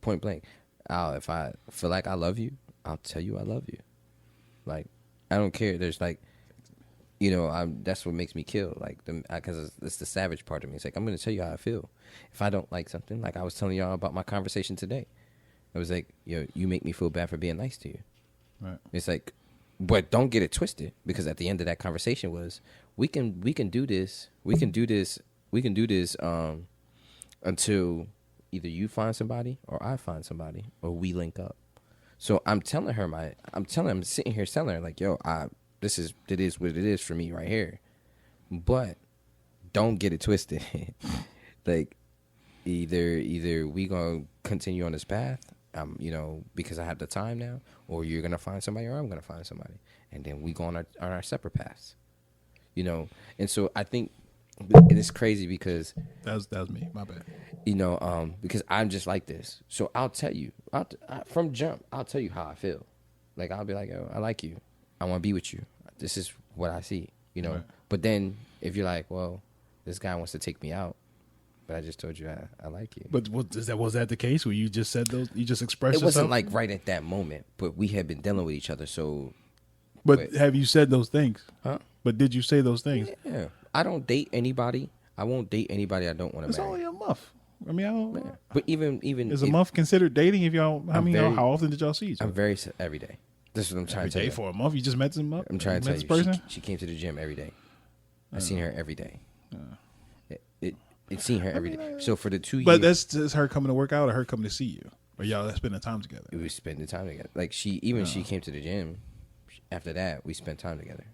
Speaker 4: point blank. If I feel like I love you, I'll tell you I love you. Like I don't care. There's like, that's what makes me kill. Like because it's the savage part of me. It's like I'm gonna tell you how I feel. If I don't like something, like I was telling y'all about my conversation today, it was like, yo, you make me feel bad for being nice to you.
Speaker 2: Right.
Speaker 4: It's like, But don't get it twisted, because at the end of that conversation was, we can do this until either you find somebody or I find somebody or we link up. So I'm sitting here telling her like, yo, it is what it is for me right here. But don't get it twisted. Like, either we gonna continue on this path, because I have the time now, or you're gonna find somebody or I'm gonna find somebody, and then we go on our separate paths. And so I think it's crazy because
Speaker 2: that was me. My bad.
Speaker 4: Because I'm just like this. So I'll tell you, from jump, I'll tell you how I feel. Like, I'll be like, yo, I like you. I want to be with you. This is what I see, Right. But then if you're like, well, this guy wants to take me out, but I just told you I like you.
Speaker 2: But was that the case where you just said those? You just expressed yourself?
Speaker 4: It wasn't like right at that moment, but we had been dealing with each other. So,
Speaker 2: but have you said those things?
Speaker 4: Huh?
Speaker 2: But did you say those things?
Speaker 4: Yeah. I don't date anybody. I won't date anybody I don't want to marry.
Speaker 2: It's only a month. I mean, I don't.
Speaker 4: Yeah. But even
Speaker 2: is a month considered dating? If y'all, how often did y'all see each other?
Speaker 4: I'm very every day. This is what I'm trying to tell you.
Speaker 2: For a month, you just met some up.
Speaker 4: I'm trying to tell you,
Speaker 2: person?
Speaker 4: She came to the gym every day. I seen her every day. It seen her every day. So for the 2 years,
Speaker 2: but that's just her coming to work out or her coming to see you, or y'all spending time together.
Speaker 4: We spending time together. Like she came to the gym. After that, we spent time together.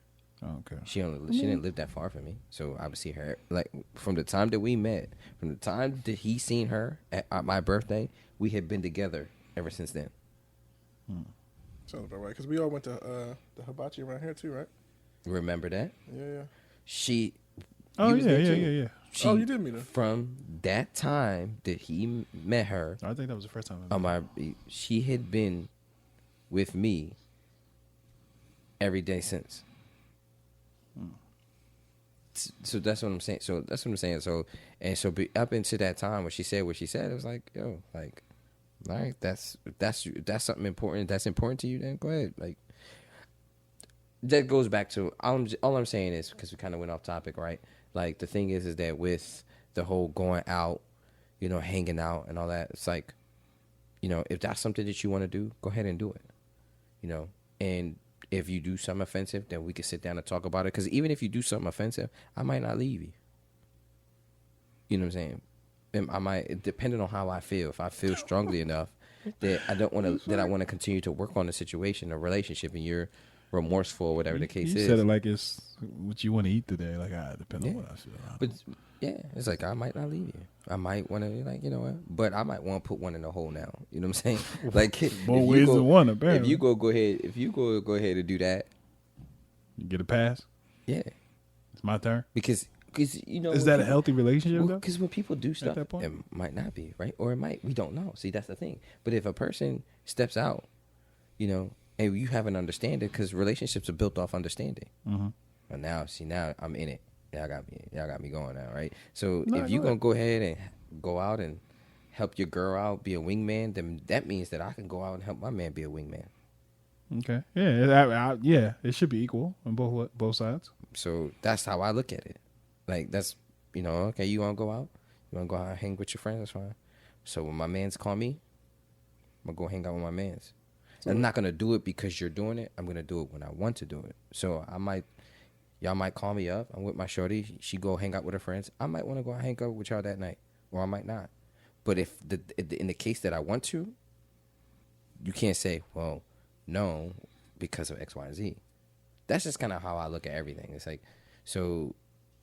Speaker 2: Oh, okay.
Speaker 4: She didn't live that far from me, so I would see her like from the time that we met, from the time that he seen her at my birthday. We had been together ever since then.
Speaker 3: Sounds about right, because we all went to the hibachi around here too, right?
Speaker 4: Remember that?
Speaker 3: Yeah.
Speaker 2: Yeah.
Speaker 3: You did meet her.
Speaker 4: From that time that he met her,
Speaker 2: I think that was the first time.
Speaker 4: She had been with me every day since. So that's what I'm saying. So up into that time when she said what she said, it was like, yo, like, all right, that's something important. That's important to you. Then go ahead. Like, that goes back to all I'm saying is, because we kind of went off topic, right? Like, the thing is that with the whole going out, hanging out and all that, it's like, if that's something that you want to do, go ahead and do it. And if you do something offensive, then we can sit down and talk about it. Because even if you do something offensive, I might not leave you. You know what I'm saying? And I might, depending on how I feel. If I feel strongly enough that I want to continue to work on the situation, a relationship, and you're remorseful or whatever the case is.
Speaker 2: You said it like it's what you want to eat today. Like, depends on what I feel.
Speaker 4: But yeah, it's like, I might not leave you. I might want to, like, what? But I might want to put one in the hole now. You know what I'm saying? Like,
Speaker 2: more ways than one, apparently.
Speaker 4: If you go ahead and do that,
Speaker 2: you get a pass.
Speaker 4: Yeah,
Speaker 2: it's my turn.
Speaker 4: Because
Speaker 2: is that a healthy relationship?
Speaker 4: Because when people do stuff, it might not be right, or it might. We don't know. See, that's the thing. But if a person steps out, and you have an understanding, because relationships are built off understanding.
Speaker 2: Mm-hmm.
Speaker 4: And now I'm in it. Y'all got me going now, right? So if you're going to go ahead and go out and help your girl out, be a wingman, then that means that I can go out and help my man be a wingman.
Speaker 2: Okay. Yeah. It should be equal on both sides.
Speaker 4: So that's how I look at it. Like, that's, okay, you want to go out? You want to go out and hang with your friends? That's fine. So when my mans call me, I'm going to go hang out with my mans. I'm not going to do it because you're doing it. I'm going to do it when I want to do it. So y'all might call me up. I'm with my shorty. She go hang out with her friends. I might want to go hang out with y'all that night, or I might not. But if in the case that I want to, you can't say, well, no, because of X, Y, and Z. That's just kind of how I look at everything. It's like, so,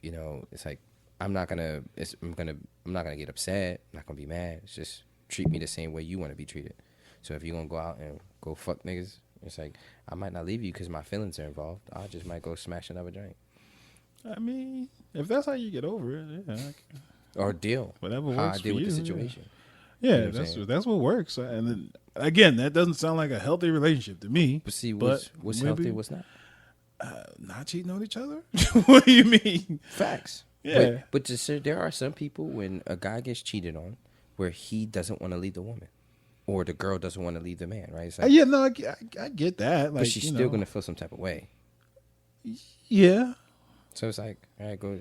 Speaker 4: it's like, I'm not gonna get upset. I'm not gonna be mad. It's just treat me the same way you want to be treated. So if you're gonna go out and go fuck niggas, it's like, I might not leave you because my feelings are involved. I just might go smash another drink.
Speaker 2: I mean, if that's how you get over it, yeah.
Speaker 4: Or deal.
Speaker 2: Whatever works
Speaker 4: how I
Speaker 2: for
Speaker 4: deal with
Speaker 2: you,
Speaker 4: the situation.
Speaker 2: Yeah, that's what works. And then, again, that doesn't sound like a healthy relationship to me.
Speaker 4: But see, what's healthy, what's not?
Speaker 2: Not cheating on each other? What do you mean?
Speaker 4: Facts.
Speaker 2: Yeah.
Speaker 4: But there are some people, when a guy gets cheated on, where he doesn't want to leave the woman. Or the girl doesn't want to leave the man, right? Like,
Speaker 2: yeah, no, I get that. Like,
Speaker 4: but she's still going to feel some type of way.
Speaker 2: Yeah.
Speaker 4: So it's like, all right, go.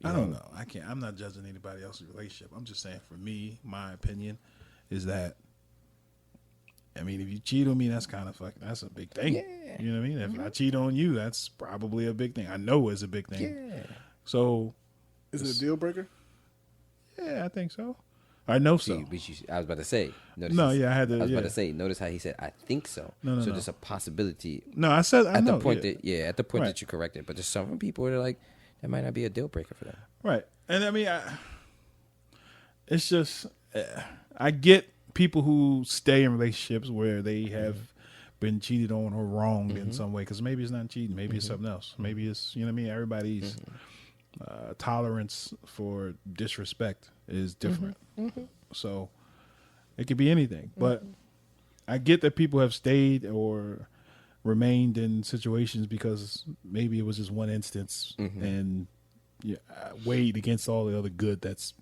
Speaker 2: I don't know. I'm not judging anybody else's relationship. I'm just saying, for me, my opinion is that I mean, if you cheat on me, that's kind of that's a big thing.
Speaker 4: Yeah.
Speaker 2: You know what I mean? If I cheat on you, that's probably a big thing. I know it's a big thing.
Speaker 4: Yeah.
Speaker 2: So,
Speaker 3: Is it a deal breaker?
Speaker 2: yeah, I think so. I know so.
Speaker 4: I was about to say.
Speaker 2: No,
Speaker 4: I
Speaker 2: I had to.
Speaker 4: was
Speaker 2: yeah.
Speaker 4: about to say. Notice how he said, "I think so."
Speaker 2: No,
Speaker 4: so
Speaker 2: no.
Speaker 4: there's a possibility.
Speaker 2: No, I said I
Speaker 4: At
Speaker 2: know,
Speaker 4: the point
Speaker 2: yeah.
Speaker 4: at the point
Speaker 2: Right.
Speaker 4: that you corrected, but there's some people that are like that might not be a deal breaker for them.
Speaker 2: Right. And I mean, it's just, I get people who stay in relationships where they have been cheated on or wronged in some way, because maybe it's not cheating, maybe it's something else. Maybe it's, you know what I mean? Everybody's tolerance for disrespect is different. So it could be anything. But I get that people have stayed or remained in situations because maybe it was just one instance and weighed against all the other good that's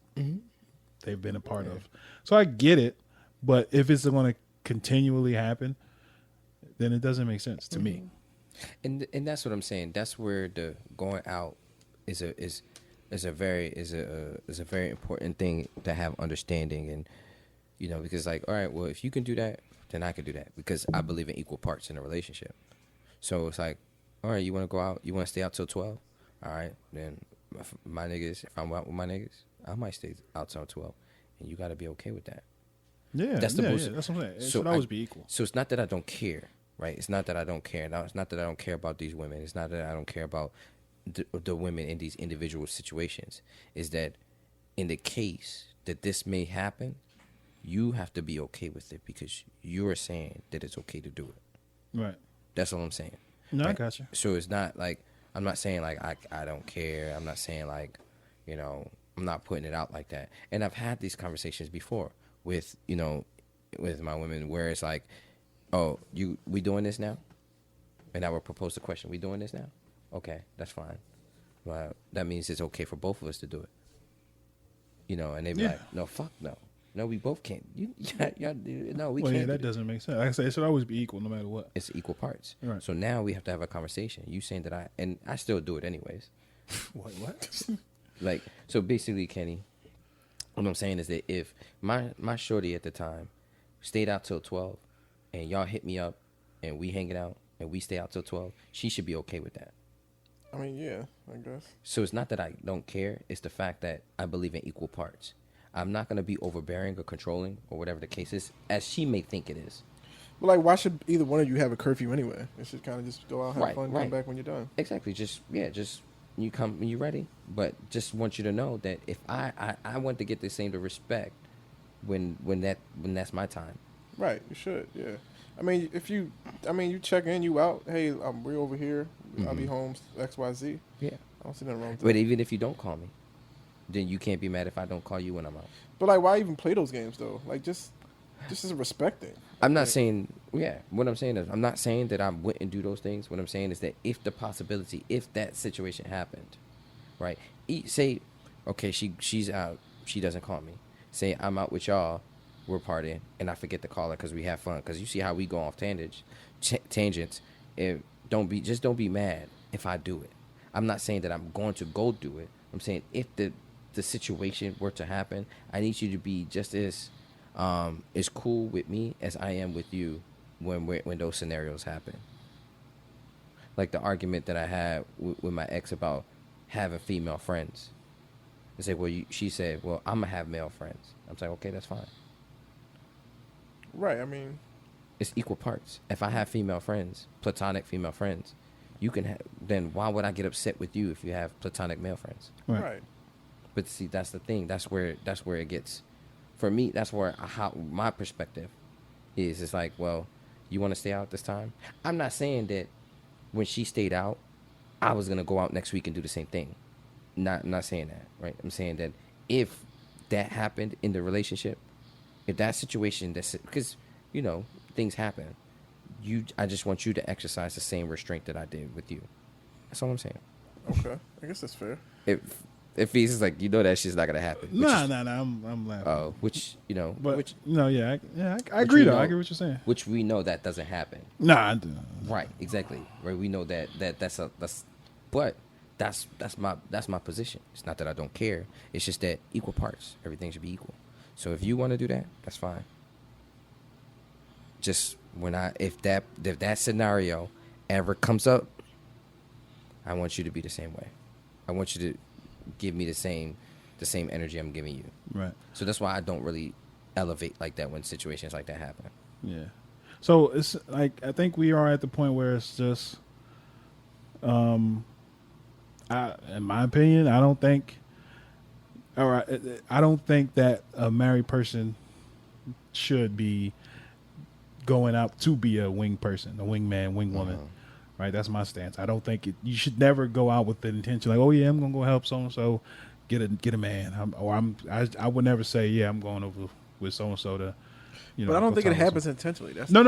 Speaker 2: they've been a part of. So I get it, but if it's going to continually happen, then it doesn't make sense to me.
Speaker 4: And that's what I'm saying. That's where the going out is a very important thing to have understanding, and because like, all right, well, if you can do that, then I can do that, because I believe in equal parts in a relationship. So it's like, all right, you want to go out, you want to stay out till 12, all right, then if I'm out with my niggas, I might stay out till 12, and you got to be okay with that.
Speaker 2: Yeah,
Speaker 4: that's the most.
Speaker 2: Yeah, that's what I'm saying. It
Speaker 4: so
Speaker 2: should always be equal.
Speaker 4: So it's not that I don't care, right? It's not that I don't care. Now, it's not that I don't care about these women. It's not that I don't care about the women in these individual situations. Is that in the case that this may happen, you have to be okay with it, because you're saying that it's okay to do it.
Speaker 2: Right.
Speaker 4: That's all I'm saying.
Speaker 2: No,
Speaker 4: right?
Speaker 2: I got you.
Speaker 4: So it's not like, I'm not saying like I don't care. I'm not saying like, I'm not putting it out like that. And I've had these conversations before with my women, where it's like, oh, we doing this now? And I would propose the question, we doing this now? Okay, that's fine. Well, that means it's okay for both of us to do it. And they'd be like, no, fuck no. No, we both can't. No, we can't.
Speaker 2: Yeah, that doesn't make sense. Like I say, it should always be equal no matter what.
Speaker 4: It's equal parts.
Speaker 2: Right.
Speaker 4: So now we have to have a conversation. You saying that I still do it anyways.
Speaker 2: What?
Speaker 4: Like, so basically, Kenny, what I'm saying is that if my shorty at the time stayed out till 12 and y'all hit me up and we hanging out and we stay out till 12, she should be okay with that.
Speaker 3: I mean, yeah, I guess.
Speaker 4: So it's not that I don't care. It's the fact that I believe in equal parts. I'm not going to be overbearing or controlling or whatever the case is, as she may think it is.
Speaker 3: But, like, why should either one of you have a curfew anyway? It should kind of just go out, have
Speaker 4: Right,
Speaker 3: fun,
Speaker 4: right.
Speaker 3: come back when you're done.
Speaker 4: Exactly. Just you come when you're ready. But just want you to know that if I want to get the same respect when that's my time.
Speaker 3: Right, you should, yeah. I mean, you check in, you out. Hey, we're over here. I'll be home, XYZ.
Speaker 4: Yeah.
Speaker 3: I don't see nothing wrong with
Speaker 4: But
Speaker 3: that.
Speaker 4: even if you don't call me, then you can't be mad if I don't call you when I'm out.
Speaker 3: But, like, why even play those games, though? Like, just as a respect thing.
Speaker 4: I'm not saying, what I'm saying is, I'm not saying that I wouldn't do those things. What I'm saying is that if that situation happened, right? Say, okay, she's out, she doesn't call me. Say I'm out with y'all, we're partying, and I forget to call her because we have fun. Because you see how we go off tangents. Don't be mad if I do it. I'm not saying that I'm going to go do it. I'm saying if the situation were to happen, I need you to be just as cool with me as I am with you when those scenarios happen. Like the argument that I had with my ex about having female friends. I said, she said, well, I'm gonna have male friends. I'm like, okay, that's fine.
Speaker 3: Right, I mean,
Speaker 4: it's equal parts. If I have female friends, platonic female friends, you can have. Then why would I get upset with you if you have platonic male friends?
Speaker 3: right.
Speaker 4: But see, that's the thing. That's where it gets. For me, that's where how my perspective is. It's like, well, you want to stay out this time? I'm not saying that when she stayed out, I was gonna go out next week and do the same thing. Not saying that, right? I'm saying that if that happened in the relationship, if that situation, because things happen. I just want you to exercise the same restraint that I did with you. That's all I'm saying.
Speaker 3: Okay, I guess that's fair.
Speaker 4: If he's like, that shit's not gonna happen.
Speaker 2: Nah, I'm laughing.
Speaker 4: Oh,
Speaker 2: But I agree though. I agree what you're saying.
Speaker 4: Which we know that doesn't happen.
Speaker 2: Nah,
Speaker 4: Right, exactly. Right, we know but that's my position. It's not that I don't care. It's just that equal parts. Everything should be equal. So if you want to do that, that's fine. just if that scenario ever comes up, I want you to be the same way. I want you to give me the same energy I'm giving you.
Speaker 2: Right.
Speaker 4: So that's why I don't really elevate like that when situations like that happen.
Speaker 2: Yeah. So it's like I think we are at the point where it's just, in my opinion, I don't think that a married person should be going out to be a wing person, a wingman, wing woman. Right, that's my stance. I don't think you should never go out with the intention like, oh yeah, I'm gonna go help so and so get a man, I would never say, yeah, I'm going over with so and so to,
Speaker 3: But I don't think it happens intentionally. That's
Speaker 2: no.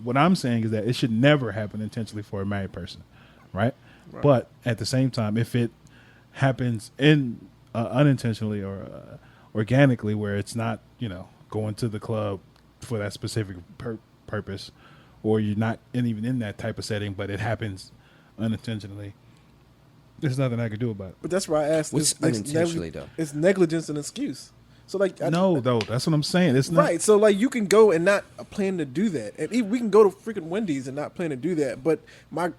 Speaker 2: What I'm saying is that it should never happen intentionally for a married person, right? But at the same time, if it happens in unintentionally or organically, where it's not, going to the club for that specific purpose, or you're not even in that type of setting, but it happens unintentionally, there's nothing I can do about it.
Speaker 3: But that's why I asked.
Speaker 4: What's unintentionally though?
Speaker 3: Is negligence an excuse? So like,
Speaker 2: Though that's what I'm saying. It's not
Speaker 3: right. So like, you can go and not plan to do that, and we can go to freaking Wendy's and not plan to do that. But my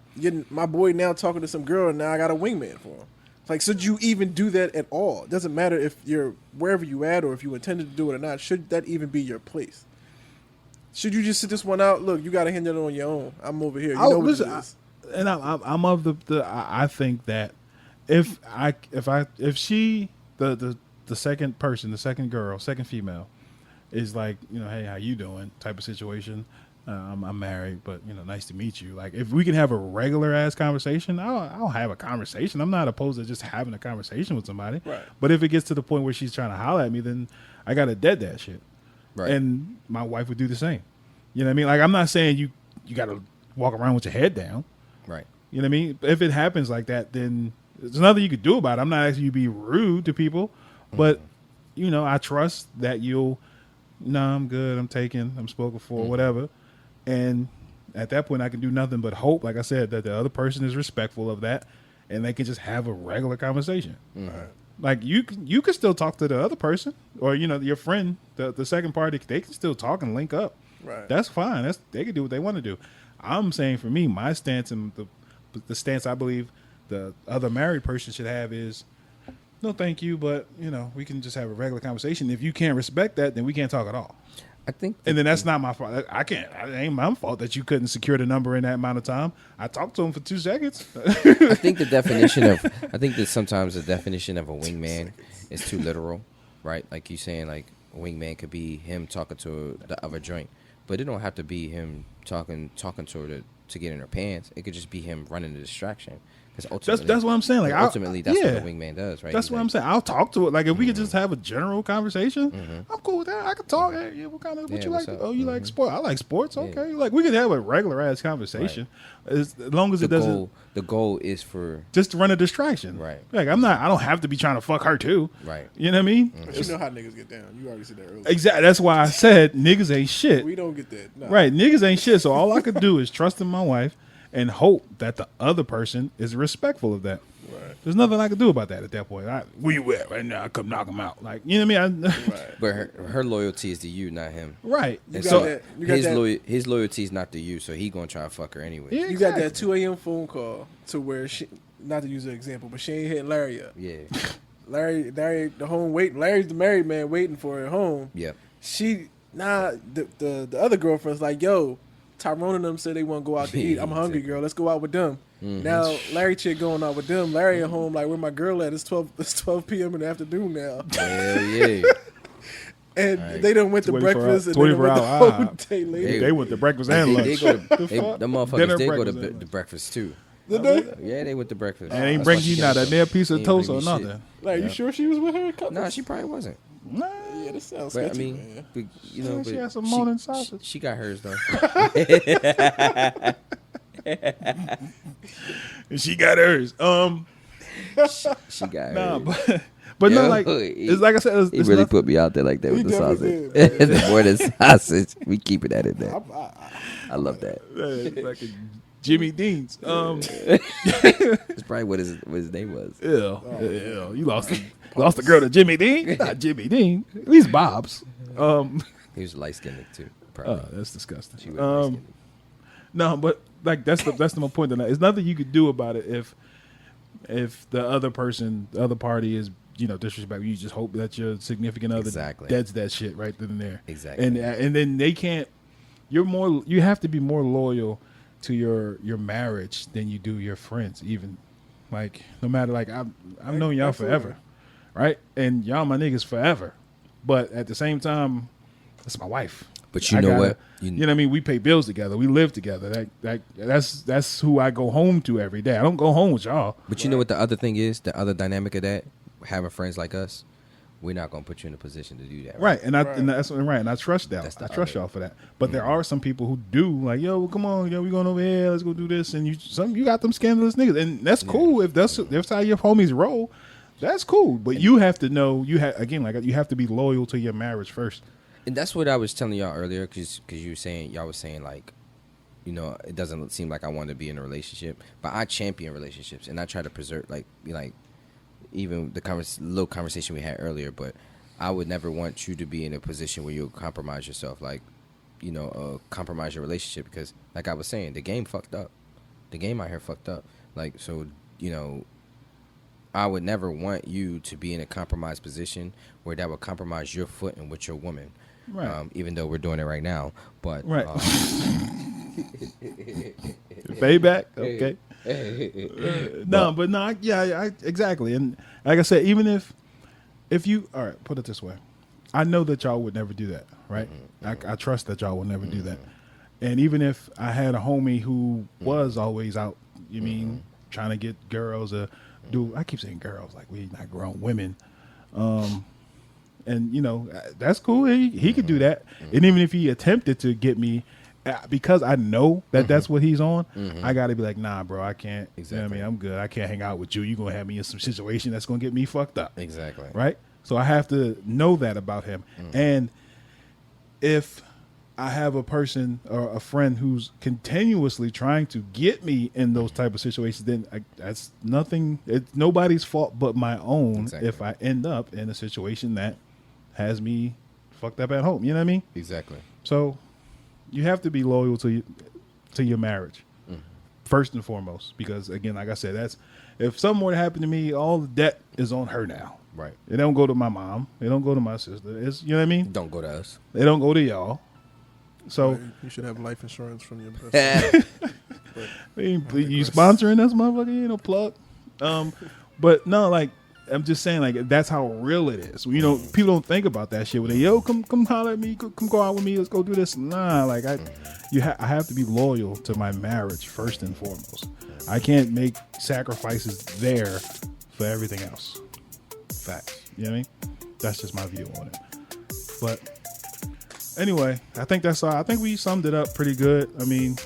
Speaker 3: boy now talking to some girl, and now I got a wingman for him. Like, should you even do that at all? It doesn't matter if you're wherever you at or if you intended to do it or not. Should that even be your place? Should you just sit this one out? Look, you got to handle it on your own. I'm over here. You know what it is.
Speaker 2: And I'm of I think that if she the second person, the second girl, second female is like, hey, how you doing type of situation. I'm married, but nice to meet you. Like, if we can have a regular ass conversation, I'll have a conversation. I'm not opposed to just having a conversation with somebody.
Speaker 3: Right.
Speaker 2: But if it gets to the point where she's trying to holler at me, then I gotta dead that shit.
Speaker 4: Right.
Speaker 2: And my wife would do the same. You know what I mean? Like, I'm not saying you got to walk around with your head down.
Speaker 4: Right.
Speaker 2: You know what I mean? If it happens like that, then there's nothing you could do about it. I'm not asking you to be rude to people, but, I trust that I'm good, I'm spoken for, whatever. And at that point, I can do nothing but hope, like I said, that the other person is respectful of that and they can just have a regular conversation.
Speaker 3: Right.
Speaker 2: Like, you can still talk to the other person or, your friend, the second party, they can still talk and link up.
Speaker 3: Right.
Speaker 2: That's fine. They can do what they want to do. I'm saying for me, my stance and the stance I believe the other married person should have is, no, thank you, but, we can just have a regular conversation. If you can't respect that, then we can't talk at all.
Speaker 4: I think,
Speaker 2: and then that's not my fault. It ain't my fault that you couldn't secure the number in that amount of time. I talked to him for 2 seconds.
Speaker 4: I think that sometimes the definition of a wingman is too literal, right? Like you saying, like a wingman could be him talking to the other joint, but it don't have to be him talking to her to get in her pants. It could just be him running the distraction.
Speaker 2: That's what I'm saying. Like,
Speaker 4: ultimately, that's what a wingman does, right?
Speaker 2: That's what I'm saying. I'll talk to it. Like, if we could just have a general conversation, I'm cool with that. I can talk. Hey, yeah, what you like?
Speaker 4: Up?
Speaker 2: Oh, you like sports? I like sports. Okay, like we could have a regular ass conversation, as long as it doesn't.
Speaker 4: The goal is for
Speaker 2: just to run a distraction,
Speaker 4: right?
Speaker 2: Like, I don't have to be trying to fuck her too,
Speaker 4: right?
Speaker 2: You know what I mean?
Speaker 3: But you know how niggas get down. You already said that earlier.
Speaker 2: Exactly. That's why I said niggas ain't shit.
Speaker 3: We don't get that, no.
Speaker 2: Right? Niggas ain't shit. So all I could do is trust in my wife and hope that the other person is respectful of that.
Speaker 3: Right.
Speaker 2: There's nothing I can do about that at that point. Where you at right now? I come knock him out. Like, you know what I mean?
Speaker 3: Right.
Speaker 4: But her loyalty is to you, not him.
Speaker 2: Right.
Speaker 4: His loyalty is not to you, so he gonna try to fuck her anyway.
Speaker 2: Yeah,
Speaker 3: you got that 2 a.m. phone call to where she, not to use an example, but she ain't hitting Larry up.
Speaker 4: Yeah.
Speaker 3: Larry, the home waiting. Larry's the married man waiting for her home.
Speaker 4: Yep.
Speaker 3: The other girlfriend's like, yo, Tyrone and them said they want to go out to eat. I'm hungry, girl. Let's go out with them. Mm-hmm. Now Larry chick going out with them. Larry at home like, where my girl at? It's 12 p.m. in the afternoon now.
Speaker 4: Hell yeah.
Speaker 3: And they done went to breakfast and
Speaker 2: 24
Speaker 3: hour.
Speaker 2: The whole
Speaker 3: day later.
Speaker 2: They went to breakfast and lunch.
Speaker 4: The motherfuckers did go to breakfast too.
Speaker 3: Did they?
Speaker 4: Yeah, they went to breakfast.
Speaker 2: And ain't bring you not a damn piece of toast or nothing.
Speaker 3: Like, you sure she was with her?
Speaker 4: No, she probably wasn't.
Speaker 3: Nah, yeah, this sounds sketchy, man.
Speaker 4: But,
Speaker 2: she had some morning sausage.
Speaker 4: She got hers though.
Speaker 2: She got hers.
Speaker 4: She got hers.
Speaker 2: Nah, but no, like it's like I said,
Speaker 4: he really put me out there like that with the sausage. The morning sausage, we keep it at it there. I love that.
Speaker 2: Like a Jimmy Dean's.
Speaker 4: That's probably what his name was.
Speaker 2: Yeah. You lost the girl to Jimmy Dean. Not Jimmy Dean. At least Bob's.
Speaker 4: He was light skinned too. Probably.
Speaker 2: That's disgusting.
Speaker 4: She wouldn't risk it.
Speaker 2: No, but like that's my point. Tonight, there's nothing you could do about it if the other person, the other party is disrespectful. You just hope that your significant other deads that shit right then and there.
Speaker 4: Exactly.
Speaker 2: And then they can't. You have to be more loyal to your marriage than you do your friends. Even like no matter like I've known y'all forever, right? And y'all my niggas forever. But at the same time, that's my wife.
Speaker 4: But you know what?
Speaker 2: You know what I mean? We pay bills together. We live together. That's who I go home to every day. I don't go home with y'all.
Speaker 4: But you know what the other thing is? The other dynamic of that, having friends like us, we're not gonna put you in a position to do that.
Speaker 2: Right. And that's right. And I trust that. I trust y'all for that. But there are some people who do like, yo, come on, we going over here. Let's go do this. And you got them scandalous niggas, and that's cool if that's how your homies roll. That's cool. But you have to know you have to be loyal to your marriage first.
Speaker 4: And that's what I was telling y'all earlier, because y'all was saying like, it doesn't seem like I want to be in a relationship, but I champion relationships and I try to preserve like even the little conversation we had earlier. But I would never want you to be in a position where you'll compromise yourself, like compromise your relationship, because like I was saying, the game fucked up. The game out here fucked up. Like so, I would never want you to be in a compromised position where that would compromise your footing with your woman. Right. Even though we're doing it right now, but
Speaker 2: right. Payback, okay. Exactly. And like I said, even if you all right, put it this way, I know that y'all would never do that, right? Mm-hmm. I trust that y'all will never do that. And even if I had a homie who was always out, trying to get girls to do. I keep saying girls like we not grown women. And that's cool. He could do that. And even if he attempted to get me, because I know that that's what he's on, I got to be like, nah, bro, I can't. Exactly. You know what I mean? I'm good. I can't hang out with you. You're going to have me in some situation that's going to get me fucked up.
Speaker 4: Exactly.
Speaker 2: Right? So I have to know that about him. And if I have a person or a friend who's continuously trying to get me in those type of situations, then that's nothing. It's nobody's fault but my own if I end up in a situation that has me fucked up at home. You know what I mean?
Speaker 4: Exactly.
Speaker 2: So you have to be loyal to your marriage first and foremost, because again, like I said, if something were to happen to me, all the debt is on her now.
Speaker 4: Right.
Speaker 2: It don't go to my mom. It don't go to my sister. It's, you know what I mean?
Speaker 4: Don't go to us.
Speaker 2: They don't go to y'all. So
Speaker 3: you should have life insurance from your best
Speaker 2: you sponsoring us, motherfucker? Plug. But no, like I'm just saying, like that's how real it is. People don't think about that shit. When they come holler at me, come go out with me, let's go do this. Nah, like I have to be loyal to my marriage first and foremost. I can't make sacrifices there for everything else. Facts. You know what I mean? That's just my view on it. But anyway, I think that's all. I think we summed it up pretty good. I mean,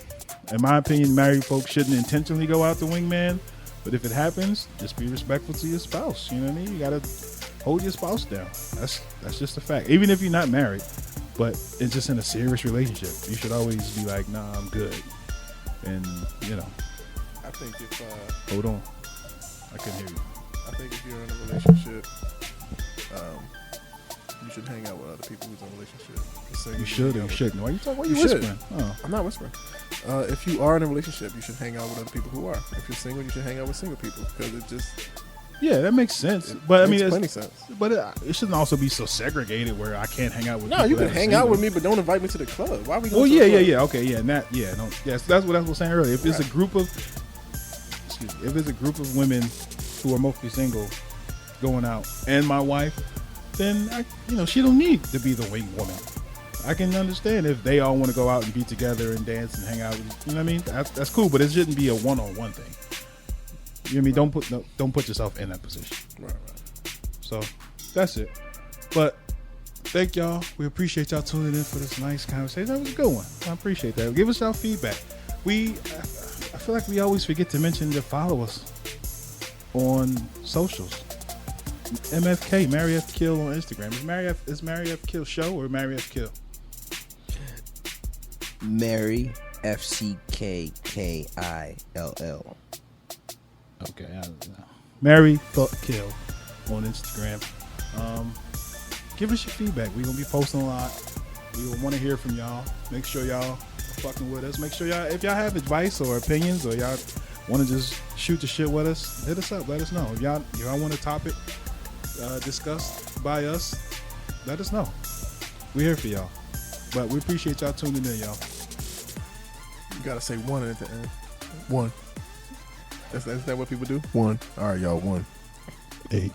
Speaker 2: in my opinion, married folks shouldn't intentionally go out the wingman. But if it happens, just be respectful to your spouse. You know what I mean? You gotta hold your spouse down. That's just a fact. Even if you're not married, but it's just in a serious relationship, you should always be like, nah, I'm good. And
Speaker 3: I think if
Speaker 2: hold on, I couldn't hear you.
Speaker 3: I think if you're in a relationship, you should hang out with other people who's in a relationship.
Speaker 2: You should or you shouldn't. Why you whispering? Oh.
Speaker 3: I'm not whispering. If you are in a relationship, you should hang out with other people who are. If you're single, you should hang out with single people, because it just...
Speaker 2: Yeah, that makes sense. But
Speaker 3: it makes plenty sense.
Speaker 2: But it shouldn't also be so segregated where I can't hang out with people.
Speaker 3: No, you can hang out with me, but don't invite me to the club. Why are we
Speaker 2: going to the club? Yeah. Okay, yeah. Yes, that's what I was saying earlier. If it's a group of... If it's a group of women who are mostly single going out and my wife, then she don't need to be the wing woman. I can understand if they all want to go out and be together and dance and hang out. You know what I mean? That's cool, but it shouldn't be a one-on-one thing. You know what I mean? Don't put yourself in that position.
Speaker 3: Right.
Speaker 2: So that's it. But thank y'all. We appreciate y'all tuning in for this nice conversation. That was a good one. I appreciate that. Give us y'all feedback. I feel like we always forget to mention to follow us on socials. MFK, Mary F. Kill on Instagram. Is Mary F. Kill show or Mary F. Kill?
Speaker 4: Mary FCKKILL.
Speaker 2: Okay, I don't know. Mary Fuck Kill on Instagram. Give us your feedback. We're gonna be posting a lot. We want to hear from y'all. Make sure y'all are fucking with us. Make sure y'all, if y'all have advice or opinions, or y'all want to just shoot the shit with us, hit us up. Let us know. If y'all want a topic discussed by us, let us know. We're here for y'all. But we appreciate y'all tuning in, y'all.
Speaker 3: You gotta say one at the end. One. Is that what people do? One. All right, y'all. One.
Speaker 2: 8.